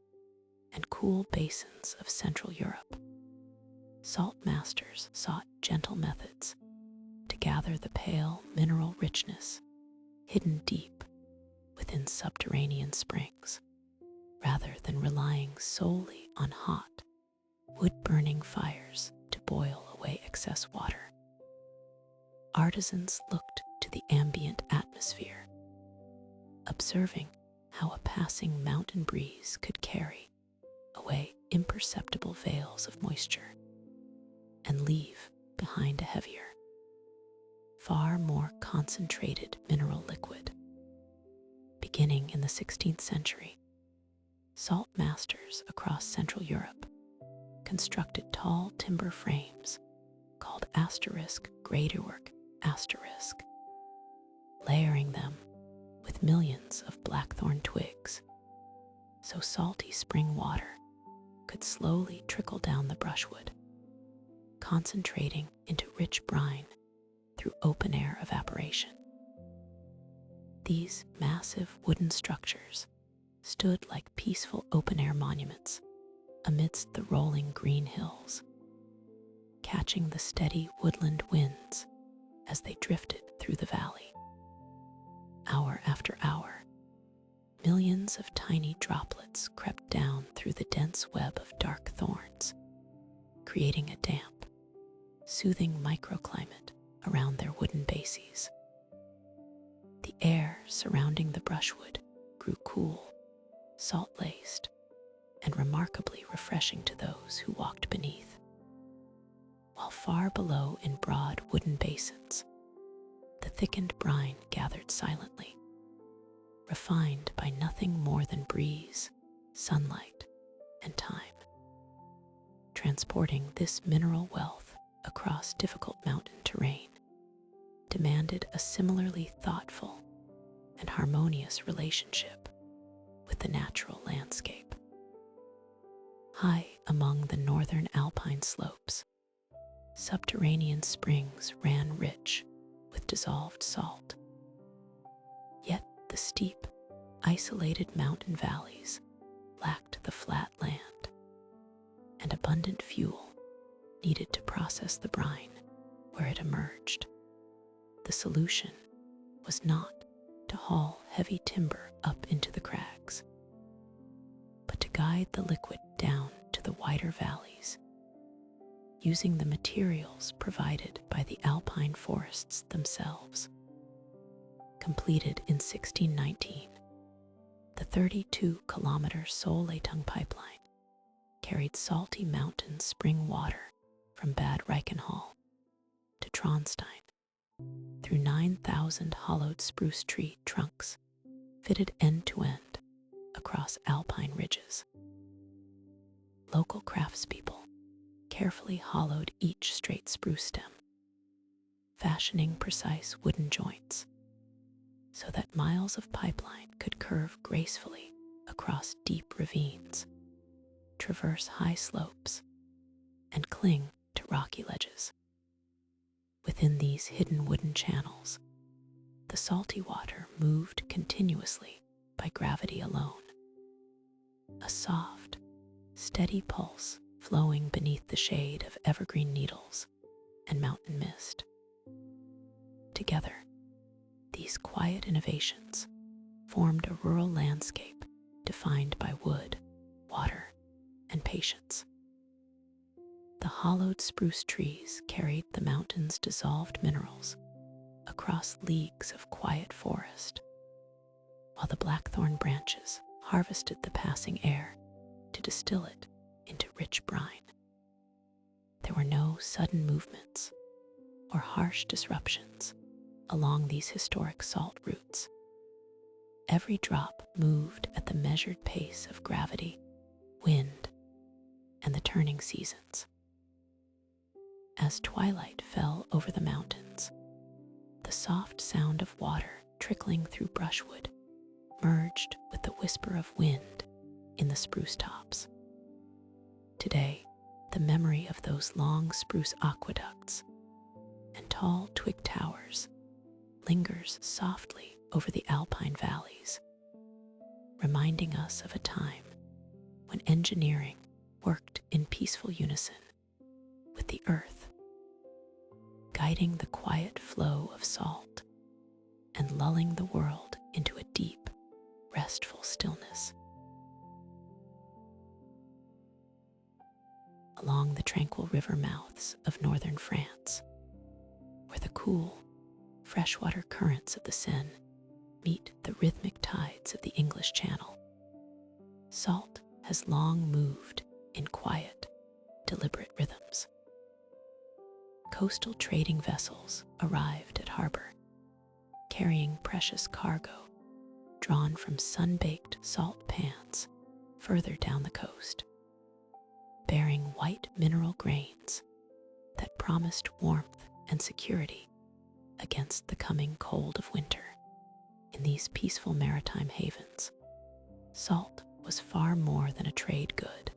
and cool basins of Central Europe, salt masters sought gentle methods to gather the pale mineral richness hidden deep within subterranean springs, rather than relying solely on hot, wood-burning fires to boil away excess water. Artisans looked to the ambient atmosphere, observing how a passing mountain breeze could carry away imperceptible veils of moisture and leave behind a heavier, far more concentrated mineral liquid. Beginning in the 16th century, salt masters across Central Europe constructed tall timber frames called graderwork, layering them with millions of blackthorn twigs so salty spring water could slowly trickle down the brushwood, concentrating into rich brine through open-air evaporation. These massive wooden structures stood like peaceful open-air monuments amidst the rolling green hills, catching the steady woodland winds as they drifted through the valley. Hour after hour, millions of tiny droplets crept down through the dense web of dark thorns, creating a damp, soothing microclimate around their wooden bases. The air surrounding the brushwood grew cool, salt-laced, and remarkably refreshing to those who walked beneath. While far below in broad wooden basins, the thickened brine gathered silently, refined by nothing more than breeze, sunlight, and time. Transporting this mineral wealth across difficult mountain terrain demanded a similarly thoughtful and harmonious relationship with the natural landscape. High among the northern Alpine slopes, subterranean springs ran rich with dissolved salt. Yet the steep, isolated mountain valleys lacked the flat land, and abundant fuel needed to process the brine where it emerged. The solution was not to haul heavy timber up into the crags, but to guide the liquid down to the wider valleys, using the materials provided by the Alpine forests themselves. Completed in 1619, the 32-kilometer Soleitung pipeline carried salty mountain spring water from Bad Reichenhall to Traunstein through 9,000 hollowed spruce tree trunks fitted end-to-end across alpine ridges. Local craftspeople carefully hollowed each straight spruce stem, fashioning precise wooden joints so that miles of pipeline could curve gracefully across deep ravines, traverse high slopes, and cling to rocky ledges. Within these hidden wooden channels, the salty water moved continuously by gravity alone. A soft, steady pulse flowing beneath the shade of evergreen needles and mountain mist. Together, these quiet innovations formed a rural landscape defined by wood, water, and patience. The hollowed spruce trees carried the mountain's dissolved minerals across leagues of quiet forest, while the blackthorn branches harvested the passing air to distill it into rich brine. There were no sudden movements or harsh disruptions along these historic salt routes. Every drop moved at the measured pace of gravity, wind, and the turning seasons. As twilight fell over the mountains, the soft sound of water trickling through brushwood merged with the whisper of wind in the spruce tops. Today, the memory of those long spruce aqueducts and tall twig towers lingers softly over the Alpine valleys, reminding us of a time when engineering worked in peaceful unison with the earth, guiding the quiet flow of salt and lulling the world into a deep, restful stillness. Along the tranquil river mouths of northern France, where the cool, freshwater currents of the Seine meet the rhythmic tides of the English Channel, salt has long moved in quiet, deliberate rhythms. Coastal trading vessels arrived at harbor, carrying precious cargo drawn from sun-baked salt pans further down the coast, bearing white mineral grains that promised warmth and security against the coming cold of winter. In these peaceful maritime havens, salt was far more than a trade good.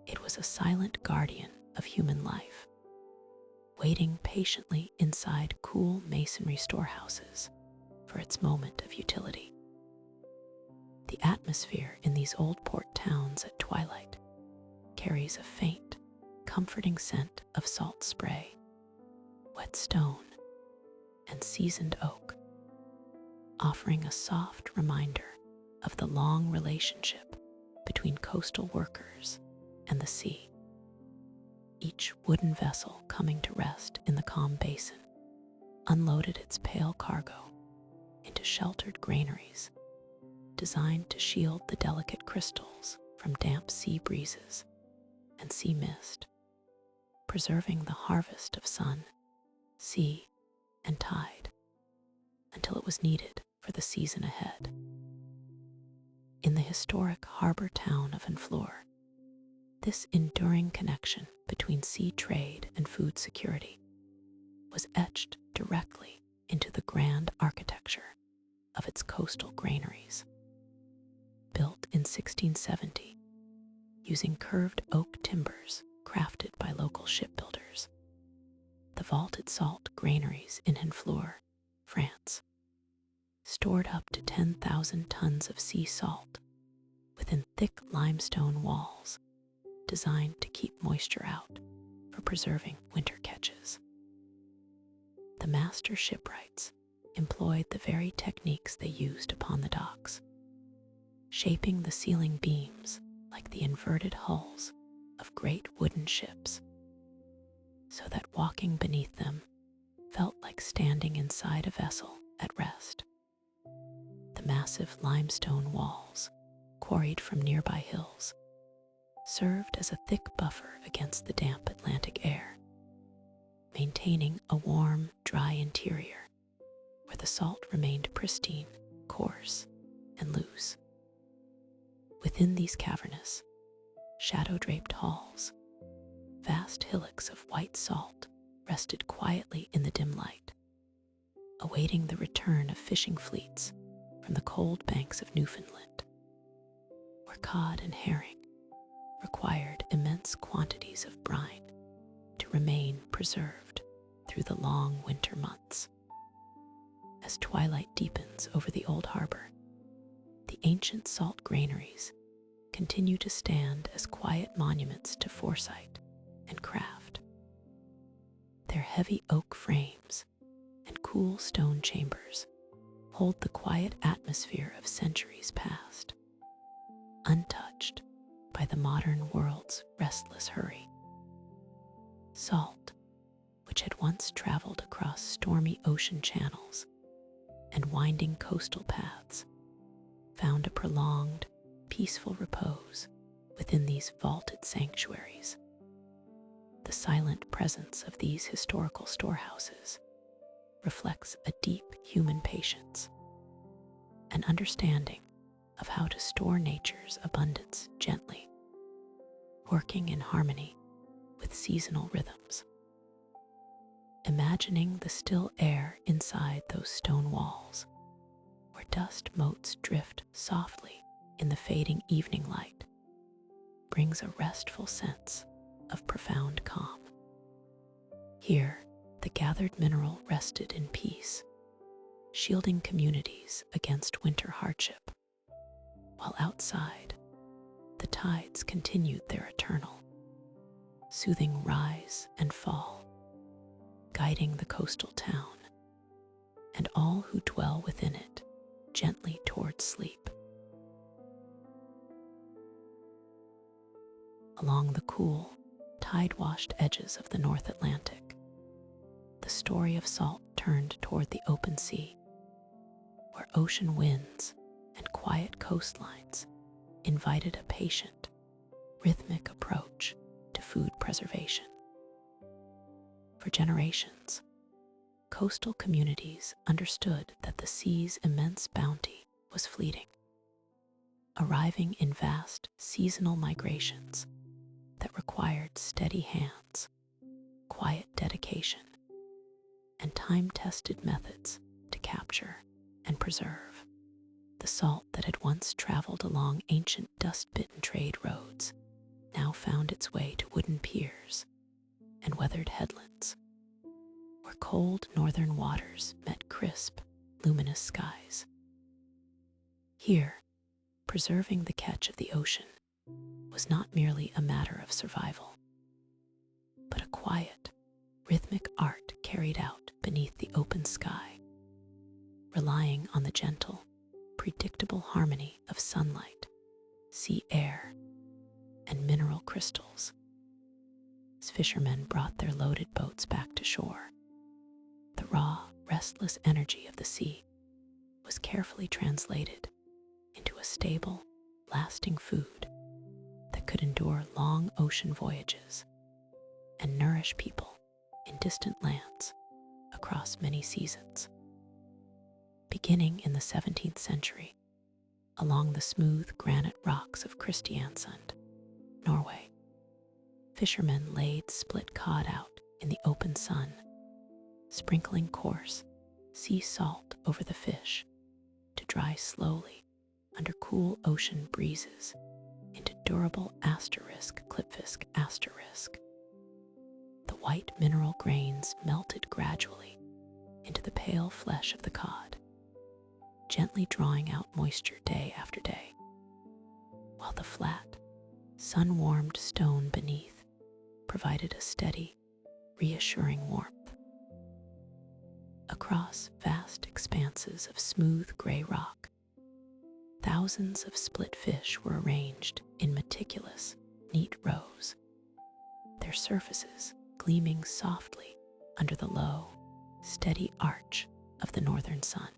It was a silent guardian of human life, waiting patiently inside cool masonry storehouses for its moment of utility. The atmosphere in these old port towns at twilight carries a faint, comforting scent of salt spray, wet stone, and seasoned oak, offering a soft reminder of the long relationship between coastal workers and the sea. Each wooden vessel coming to rest in the calm basin unloaded its pale cargo into sheltered granaries designed to shield the delicate crystals from damp sea breezes and sea mist, preserving the harvest of sun, sea, and tide until it was needed for the season ahead. In the historic harbor town of Honfleur, this enduring connection between sea trade and food security was etched directly into the grand architecture of its coastal granaries. Built in 1670, using curved oak timbers crafted by local shipbuilders, the vaulted salt granaries in Honfleur, France, stored up to 10,000 tons of sea salt within thick limestone walls designed to keep moisture out for preserving winter catches. The master shipwrights employed the very techniques they used upon the docks, shaping the ceiling beams like the inverted hulls of great wooden ships, so that walking beneath them felt like standing inside a vessel at rest. The massive limestone walls, quarried from nearby hills, served as a thick buffer against the damp Atlantic air, maintaining a warm, dry interior where the salt remained pristine, coarse, and loose. Within these cavernous, shadow-draped halls, vast hillocks of white salt rested quietly in the dim light, awaiting the return of fishing fleets from the cold banks of Newfoundland, where cod and herring required immense quantities of brine to remain preserved through the long winter months. As twilight deepens over the old harbor, the ancient salt granaries continue to stand as quiet monuments to foresight and craft. Their heavy oak frames and cool stone chambers hold the quiet atmosphere of centuries past, untouched by the modern world's restless hurry. Salt, which had once traveled across stormy ocean channels and winding coastal paths, found a prolonged, peaceful repose within these vaulted sanctuaries. The silent presence of these historical storehouses reflects a deep human patience, an understanding of how to store nature's abundance gently, working in harmony with seasonal rhythms. Imagining the still air inside those stone walls, where dust motes drift softly in the fading evening light, brings a restful sense of profound calm. Here, the gathered mineral rested in peace, shielding communities against winter hardship, while outside, the tides continued their eternal, soothing rise and fall, guiding the coastal town and all who dwell within it gently towards sleep. Along the cool, tide-washed edges of the North Atlantic, the story of salt turned toward the open sea, where ocean winds and quiet coastlines invited a patient, rhythmic approach to food preservation. For generations, coastal communities understood that the sea's immense bounty was fleeting, arriving in vast seasonal migrations that required steady hands, quiet dedication, and time-tested methods to capture and preserve. The salt that had once traveled along ancient dust-bitten trade roads now found its way to wooden piers and weathered headlands, where cold northern waters met crisp, luminous skies. Here, preserving the catch of the ocean was not merely a matter of survival, but a quiet, rhythmic art carried out beneath the open sky, relying on the gentle, predictable harmony of sunlight, sea air, and mineral crystals. As fishermen brought their loaded boats back to shore, the raw, restless energy of the sea was carefully translated into a stable, lasting food that could endure long ocean voyages and nourish people in distant lands across many seasons. Beginning in the 17th century, along the smooth granite rocks of Kristiansand, Norway, fishermen laid split cod out in the open sun, sprinkling coarse sea salt over the fish to dry slowly under cool ocean breezes into durable *clipfisk*. The white mineral grains melted gradually into the pale flesh of the cod, gently drawing out moisture day after day, while the flat, sun-warmed stone beneath provided a steady, reassuring warmth. Across vast expanses of smooth gray rock, thousands of split fish were arranged in meticulous, neat rows, their surfaces gleaming softly under the low, steady arch of the northern sun.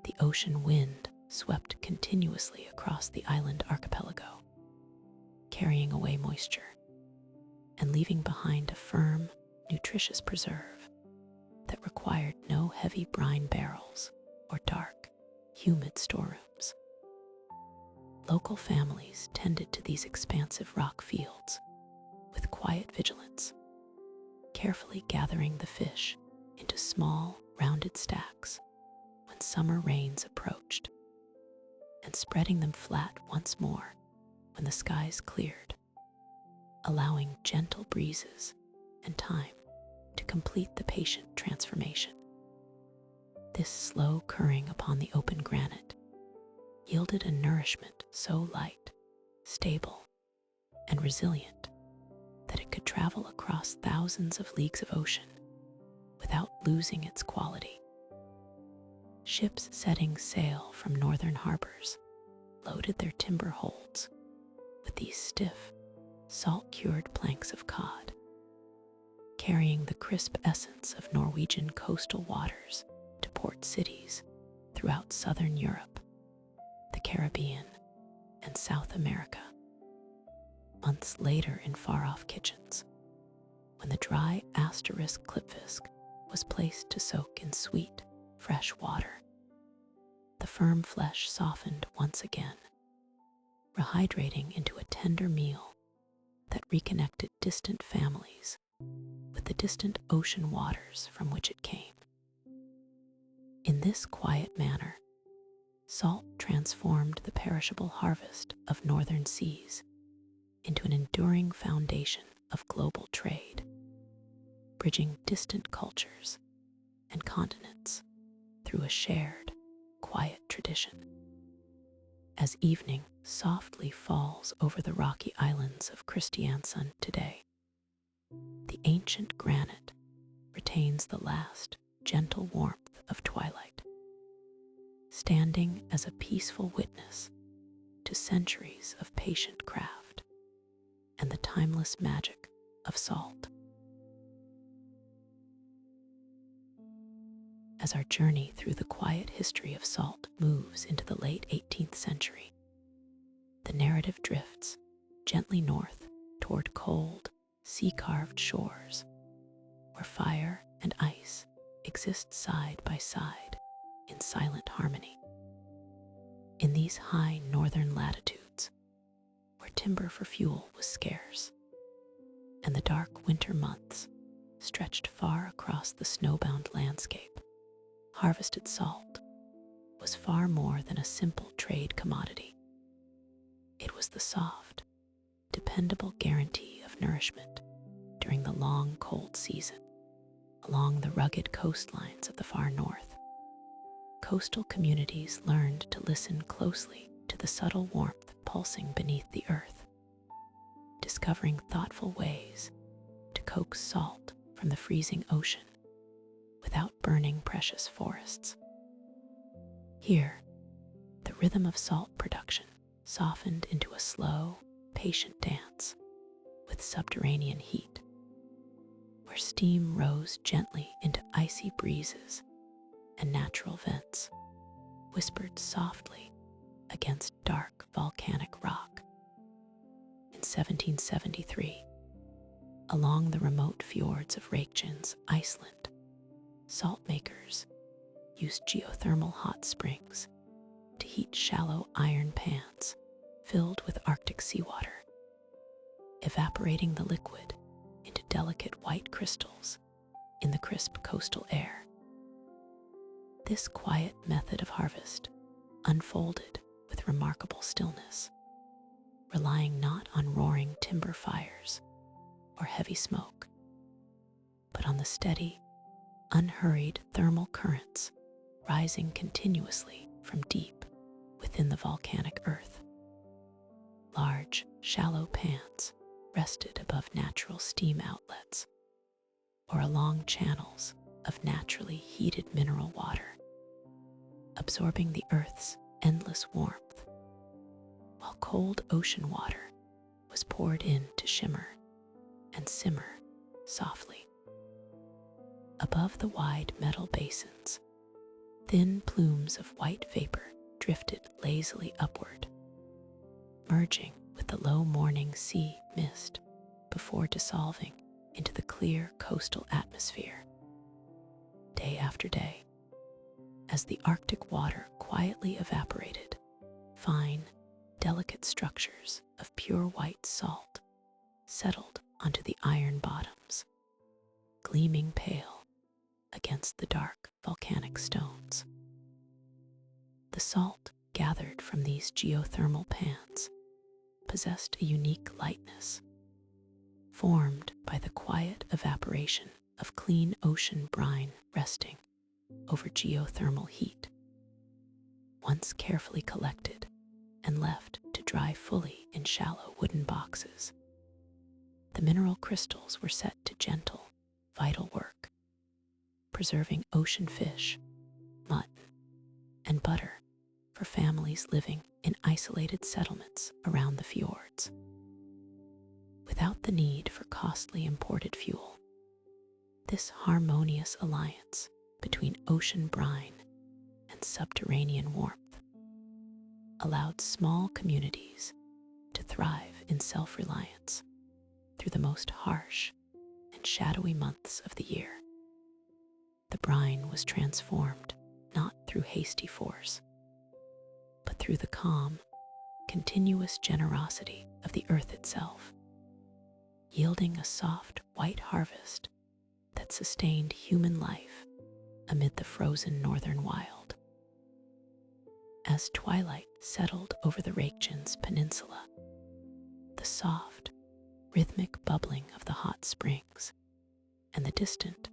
The ocean wind swept continuously across the island archipelago, carrying away moisture and leaving behind a firm, nutritious preserve that required no heavy brine barrels or dark, humid storerooms. Local families tended to these expansive rock fields with quiet vigilance, carefully gathering the fish into small, rounded stacks when summer rains approached, and spreading them flat once more when the skies cleared, allowing gentle breezes and time to complete the patient transformation. This slow curring upon the open granite yielded a nourishment so light stable, and resilient that it could travel across thousands of leagues of ocean without losing its quality. Ships setting sail from northern harbors loaded their timber holds with these stiff, salt-cured planks of cod, carrying the crisp essence of Norwegian coastal waters to port cities throughout southern Europe, the Caribbean, and South America. Months later, in far-off kitchens, when the dry asterisk klipfisk was placed to soak in sweet, fresh water, the firm flesh softened once again, rehydrating into a tender meal that reconnected distant families with the distant ocean waters from which it came. In this quiet manner, salt transformed the perishable harvest of northern seas into an enduring foundation of global trade, bridging distant cultures and continents through a shared, quiet tradition. As evening softly falls over the rocky islands of Kristiansand today, the ancient granite retains the last gentle warmth of twilight, standing as a peaceful witness to centuries of patient craft and the timeless magic of salt. As our journey through the quiet history of salt moves into the late 18th century, the narrative drifts gently north toward cold, sea-carved shores, where fire and ice exist side by side in silent harmony. In these high northern latitudes, where timber for fuel was scarce, and the dark winter months stretched far across the snowbound landscape, harvested salt was far more than a simple trade commodity. It was the soft, dependable guarantee of nourishment during the long, cold season along the rugged coastlines of the far north. Coastal communities learned to listen closely to the subtle warmth pulsing beneath the earth, discovering thoughtful ways to coax salt from the freezing ocean without burning precious forests. Here, the rhythm of salt production softened into a slow, patient dance with subterranean heat, where steam rose gently into icy breezes and natural vents whispered softly against dark volcanic rock. In 1773, along the remote fjords of Reykjanes, Iceland, salt makers used geothermal hot springs to heat shallow iron pans filled with Arctic seawater, evaporating the liquid into delicate white crystals in the crisp coastal air. This quiet method of harvest unfolded with remarkable stillness, relying not on roaring timber fires or heavy smoke, but on the steady, unhurried thermal currents rising continuously from deep within the volcanic earth. Large, shallow pans rested above natural steam outlets or along channels of naturally heated mineral water, absorbing the earth's endless warmth, while cold ocean water was poured in to shimmer and simmer softly. Above the wide metal basins, thin plumes of white vapor drifted lazily upward, merging with the low morning sea mist before dissolving into the clear coastal atmosphere. Day after day, as the Arctic water quietly evaporated, fine, delicate structures of pure white salt settled onto the iron bottoms, gleaming pale against the dark volcanic stones. The salt gathered from these geothermal pans possessed a unique lightness, formed by the quiet evaporation of clean ocean brine resting over geothermal heat. Once carefully collected and left to dry fully in shallow wooden boxes. The mineral crystals were set to gentle, vital work, preserving ocean fish, mutton, and butter for families living in isolated settlements around the fjords. Without the need for costly imported fuel, this harmonious alliance between ocean brine and subterranean warmth allowed small communities to thrive in self-reliance through the most harsh and shadowy months of the year. The brine was transformed not through hasty force, but through the calm, continuous generosity of the earth itself, yielding a soft white harvest that sustained human life amid the frozen northern wild. As twilight settled over the Reykjanes Peninsula, the soft, rhythmic bubbling of the hot springs and the distant,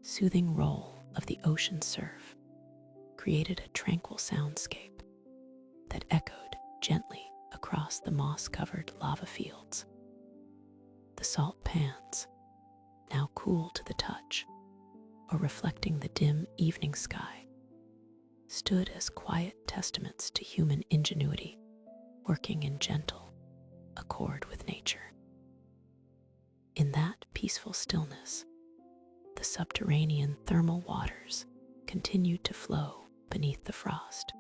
soothing roll of the ocean surf created a tranquil soundscape that echoed gently across the moss-covered lava fields. The salt pans, now cool to the touch or reflecting the dim evening sky, stood as quiet testaments to human ingenuity working in gentle accord with nature. In that peaceful stillness, the subterranean thermal waters continued to flow beneath the frost,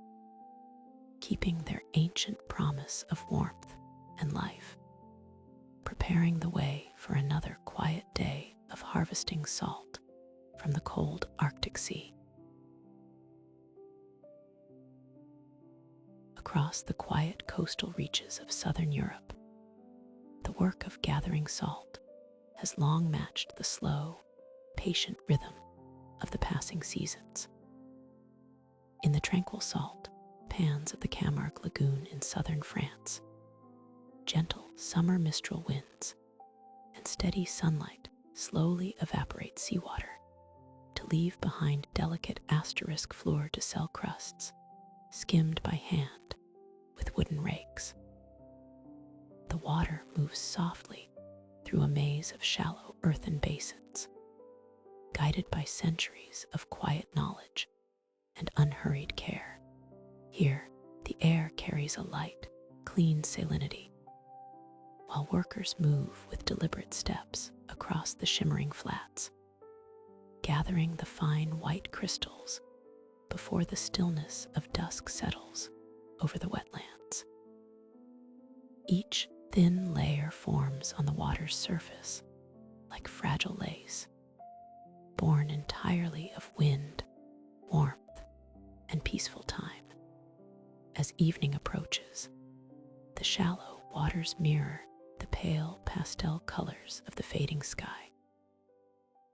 keeping their ancient promise of warmth and life, preparing the way for another quiet day of harvesting salt from the cold Arctic Sea. Across the quiet coastal reaches of southern Europe, the work of gathering salt has long matched the slow, patient rhythm of the passing seasons. In the tranquil salt pans of the Camargue Lagoon in southern France, gentle summer mistral winds and steady sunlight slowly evaporate seawater to leave behind delicate asterisk fleur de sel crusts skimmed by hand with wooden rakes. The water moves softly through a maze of shallow earthen basins, guided by centuries of quiet knowledge and unhurried care. Here, the air carries a light, clean salinity, while workers move with deliberate steps across the shimmering flats, gathering the fine white crystals before the stillness of dusk settles over the wetlands. Each thin layer forms on the water's surface like fragile lace, born entirely of wind, warmth, and peaceful time. As evening approaches, the shallow waters mirror the pale pastel colors of the fading sky,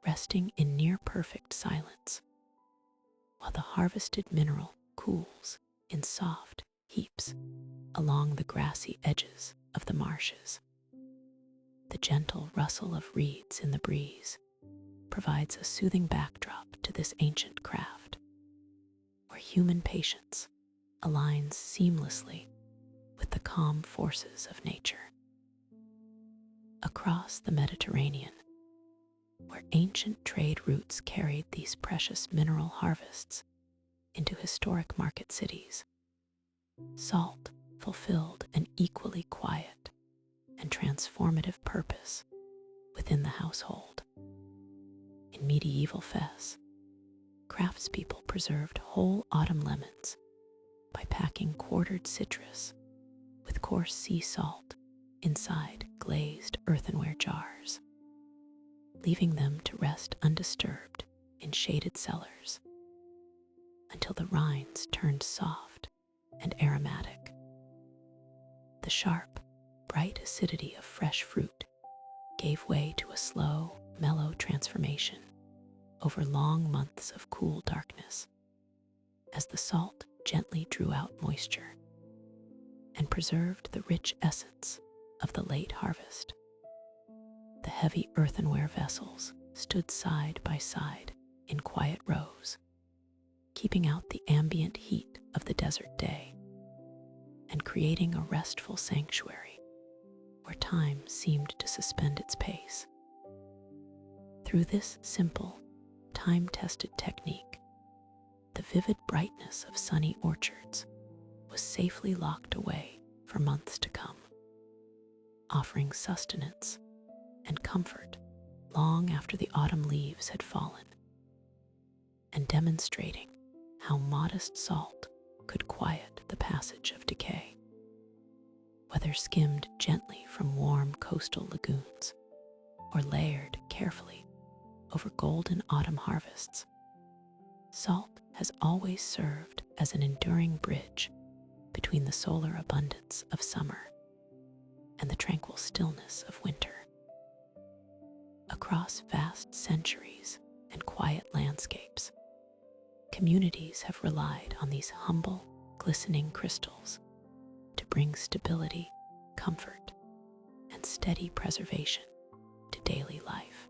resting in near-perfect silence, while the harvested mineral cools in soft heaps along the grassy edges of the marshes. The gentle rustle of reeds in the breeze provides a soothing backdrop to this ancient craft, where human patience aligns seamlessly with the calm forces of nature. Across the Mediterranean, where ancient trade routes carried these precious mineral harvests into historic market cities, salt fulfilled an equally quiet and transformative purpose within the household. In medieval Fez, craftspeople preserved whole autumn lemons by packing quartered citrus with coarse sea salt inside glazed earthenware jars, leaving them to rest undisturbed in shaded cellars until the rinds turned soft and aromatic. The sharp, bright acidity of fresh fruit gave way to a slow, mellow transformation over long months of cool darkness, as the salt gently drew out moisture and preserved the rich essence of the late harvest. The heavy earthenware vessels stood side by side in quiet rows, keeping out the ambient heat of the desert day, and creating a restful sanctuary where time seemed to suspend its pace. Through this simple, time-tested technique, the vivid brightness of sunny orchards was safely locked away for months to come, offering sustenance and comfort long after the autumn leaves had fallen, and demonstrating how modest salt could quiet the passage of decay. Whether skimmed gently from warm coastal lagoons or layered carefully over golden autumn harvests, salt has always served as an enduring bridge between the solar abundance of summer and the tranquil stillness of winter. Across vast centuries and quiet landscapes, communities have relied on these humble, glistening crystals to bring stability, comfort, and steady preservation to daily life.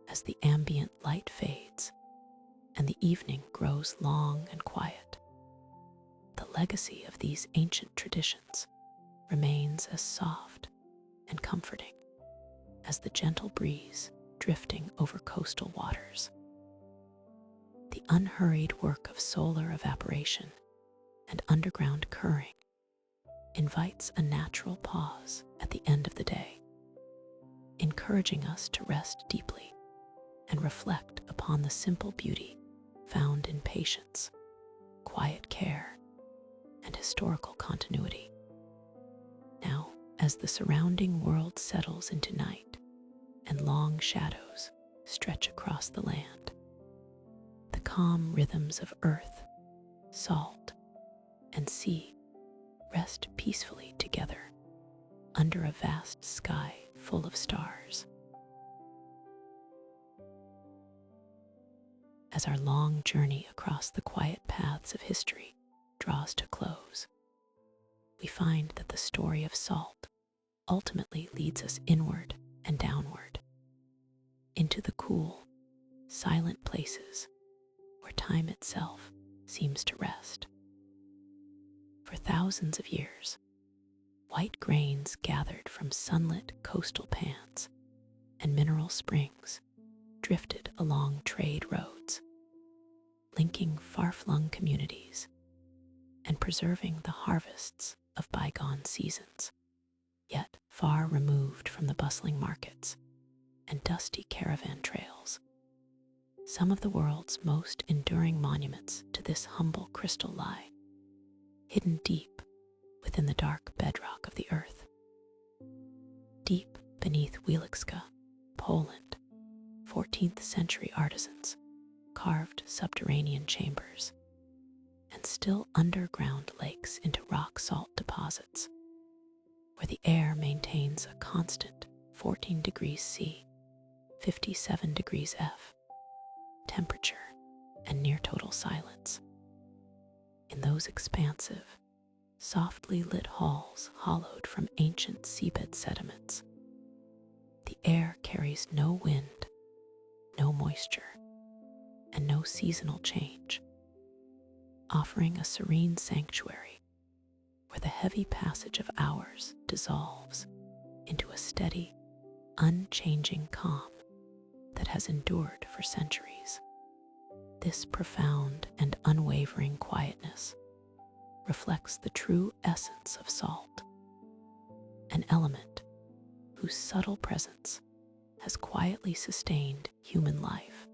As the ambient light fades and the evening grows long and quiet, the legacy of these ancient traditions remains as soft and comforting as the gentle breeze drifting over coastal waters. The unhurried work of solar evaporation and underground curring invites a natural pause at the end of the day, encouraging us to rest deeply and reflect upon the simple beauty found in patience, quiet care, and historical continuity. Now, as the surrounding world settles into night and long shadows stretch across the land, the calm rhythms of earth, salt, and sea rest peacefully together under a vast sky full of stars. As our long journey across the quiet paths of history draws to close, we find that the story of salt ultimately leads us inward and downward, into the cool, silent places where time itself seems to rest. For thousands of years, white grains gathered from sunlit coastal pans and mineral springs drifted along trade roads, linking far-flung communities and preserving the harvests of bygone seasons. Yet far removed from the bustling markets and dusty caravan trails, some of the world's most enduring monuments to this humble crystal lie, hidden deep within the dark bedrock of the earth. Deep beneath Wieliczka, Poland, 14th century artisans carved subterranean chambers and still underground lakes into rock salt deposits, where the air maintains a constant 14 degrees C, 57 degrees F temperature and near total silence. In those expansive, softly lit halls hollowed from ancient seabed sediments, the air carries no wind, no moisture, and no seasonal change, offering a serene sanctuary where the heavy passage of hours dissolves into a steady, unchanging calm that has endured for centuries. This profound and unwavering quietness reflects the true essence of salt, an element whose subtle presence has quietly sustained human life,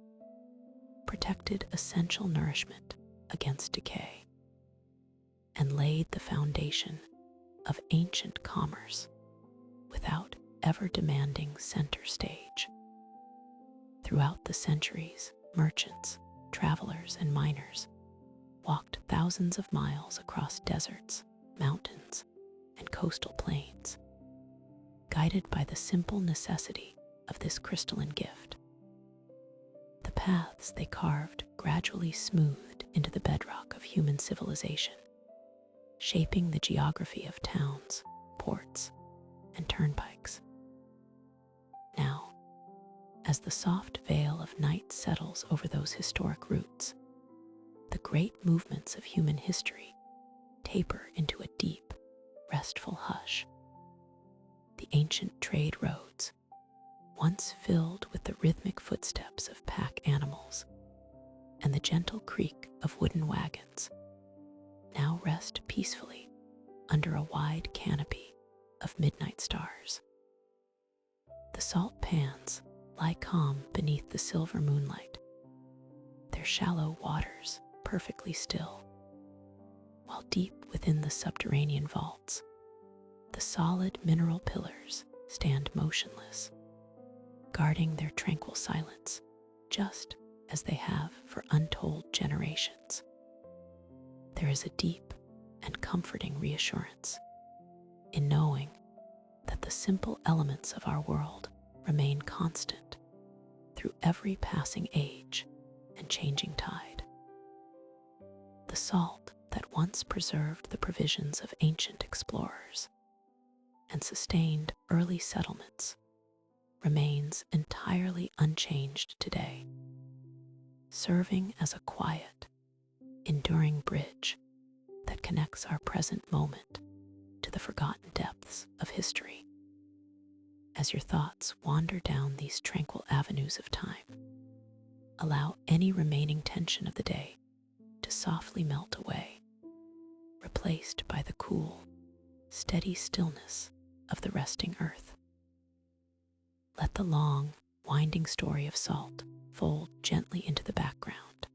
protected essential nourishment against decay, and laid the foundation of ancient commerce without ever demanding center stage. Throughout the centuries, merchants, travelers, and miners walked thousands of miles across deserts, mountains, and coastal plains, guided by the simple necessity of this crystalline gift. The paths they carved gradually smoothed into the bedrock of human civilization, shaping the geography of towns, ports, and turnpikes. Now, as the soft veil of night settles over those historic routes, the great movements of human history taper into a deep, restful hush. The ancient trade roads, once filled with the rhythmic footsteps of pack animals and the gentle creak of wooden wagons, now rest peacefully under a wide canopy of midnight stars. The salt pans lie calm beneath the silver moonlight, their shallow waters perfectly still, while deep within the subterranean vaults, the solid mineral pillars stand motionless, guarding their tranquil silence, just as they have for untold generations. There is a deep and comforting reassurance in knowing that the simple elements of our world remain constant through every passing age and changing tide. The salt that once preserved the provisions of ancient explorers and sustained early settlements remains entirely unchanged today, serving as a quiet, enduring bridge that connects our present moment to the forgotten depths of history. As your thoughts wander down these tranquil avenues of time, allow any remaining tension of the day to softly melt away, replaced by the cool, steady stillness of the resting earth. Let the long, winding story of salt fold gently into the background,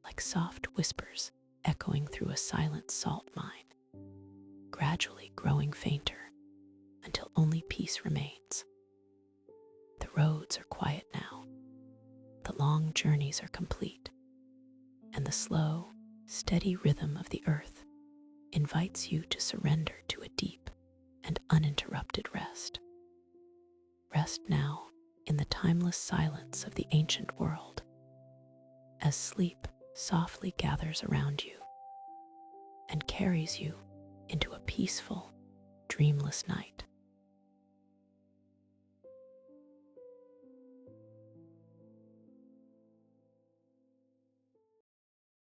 like soft whispers echoing through a silent salt mine, gradually growing fainter until only peace remains. The roads are quiet now, the long journeys are complete, and the slow, steady rhythm of the earth invites you to surrender to a deep and uninterrupted rest. Rest now in the timeless silence of the ancient world, as sleep softly gathers around you and carries you into a peaceful, dreamless night.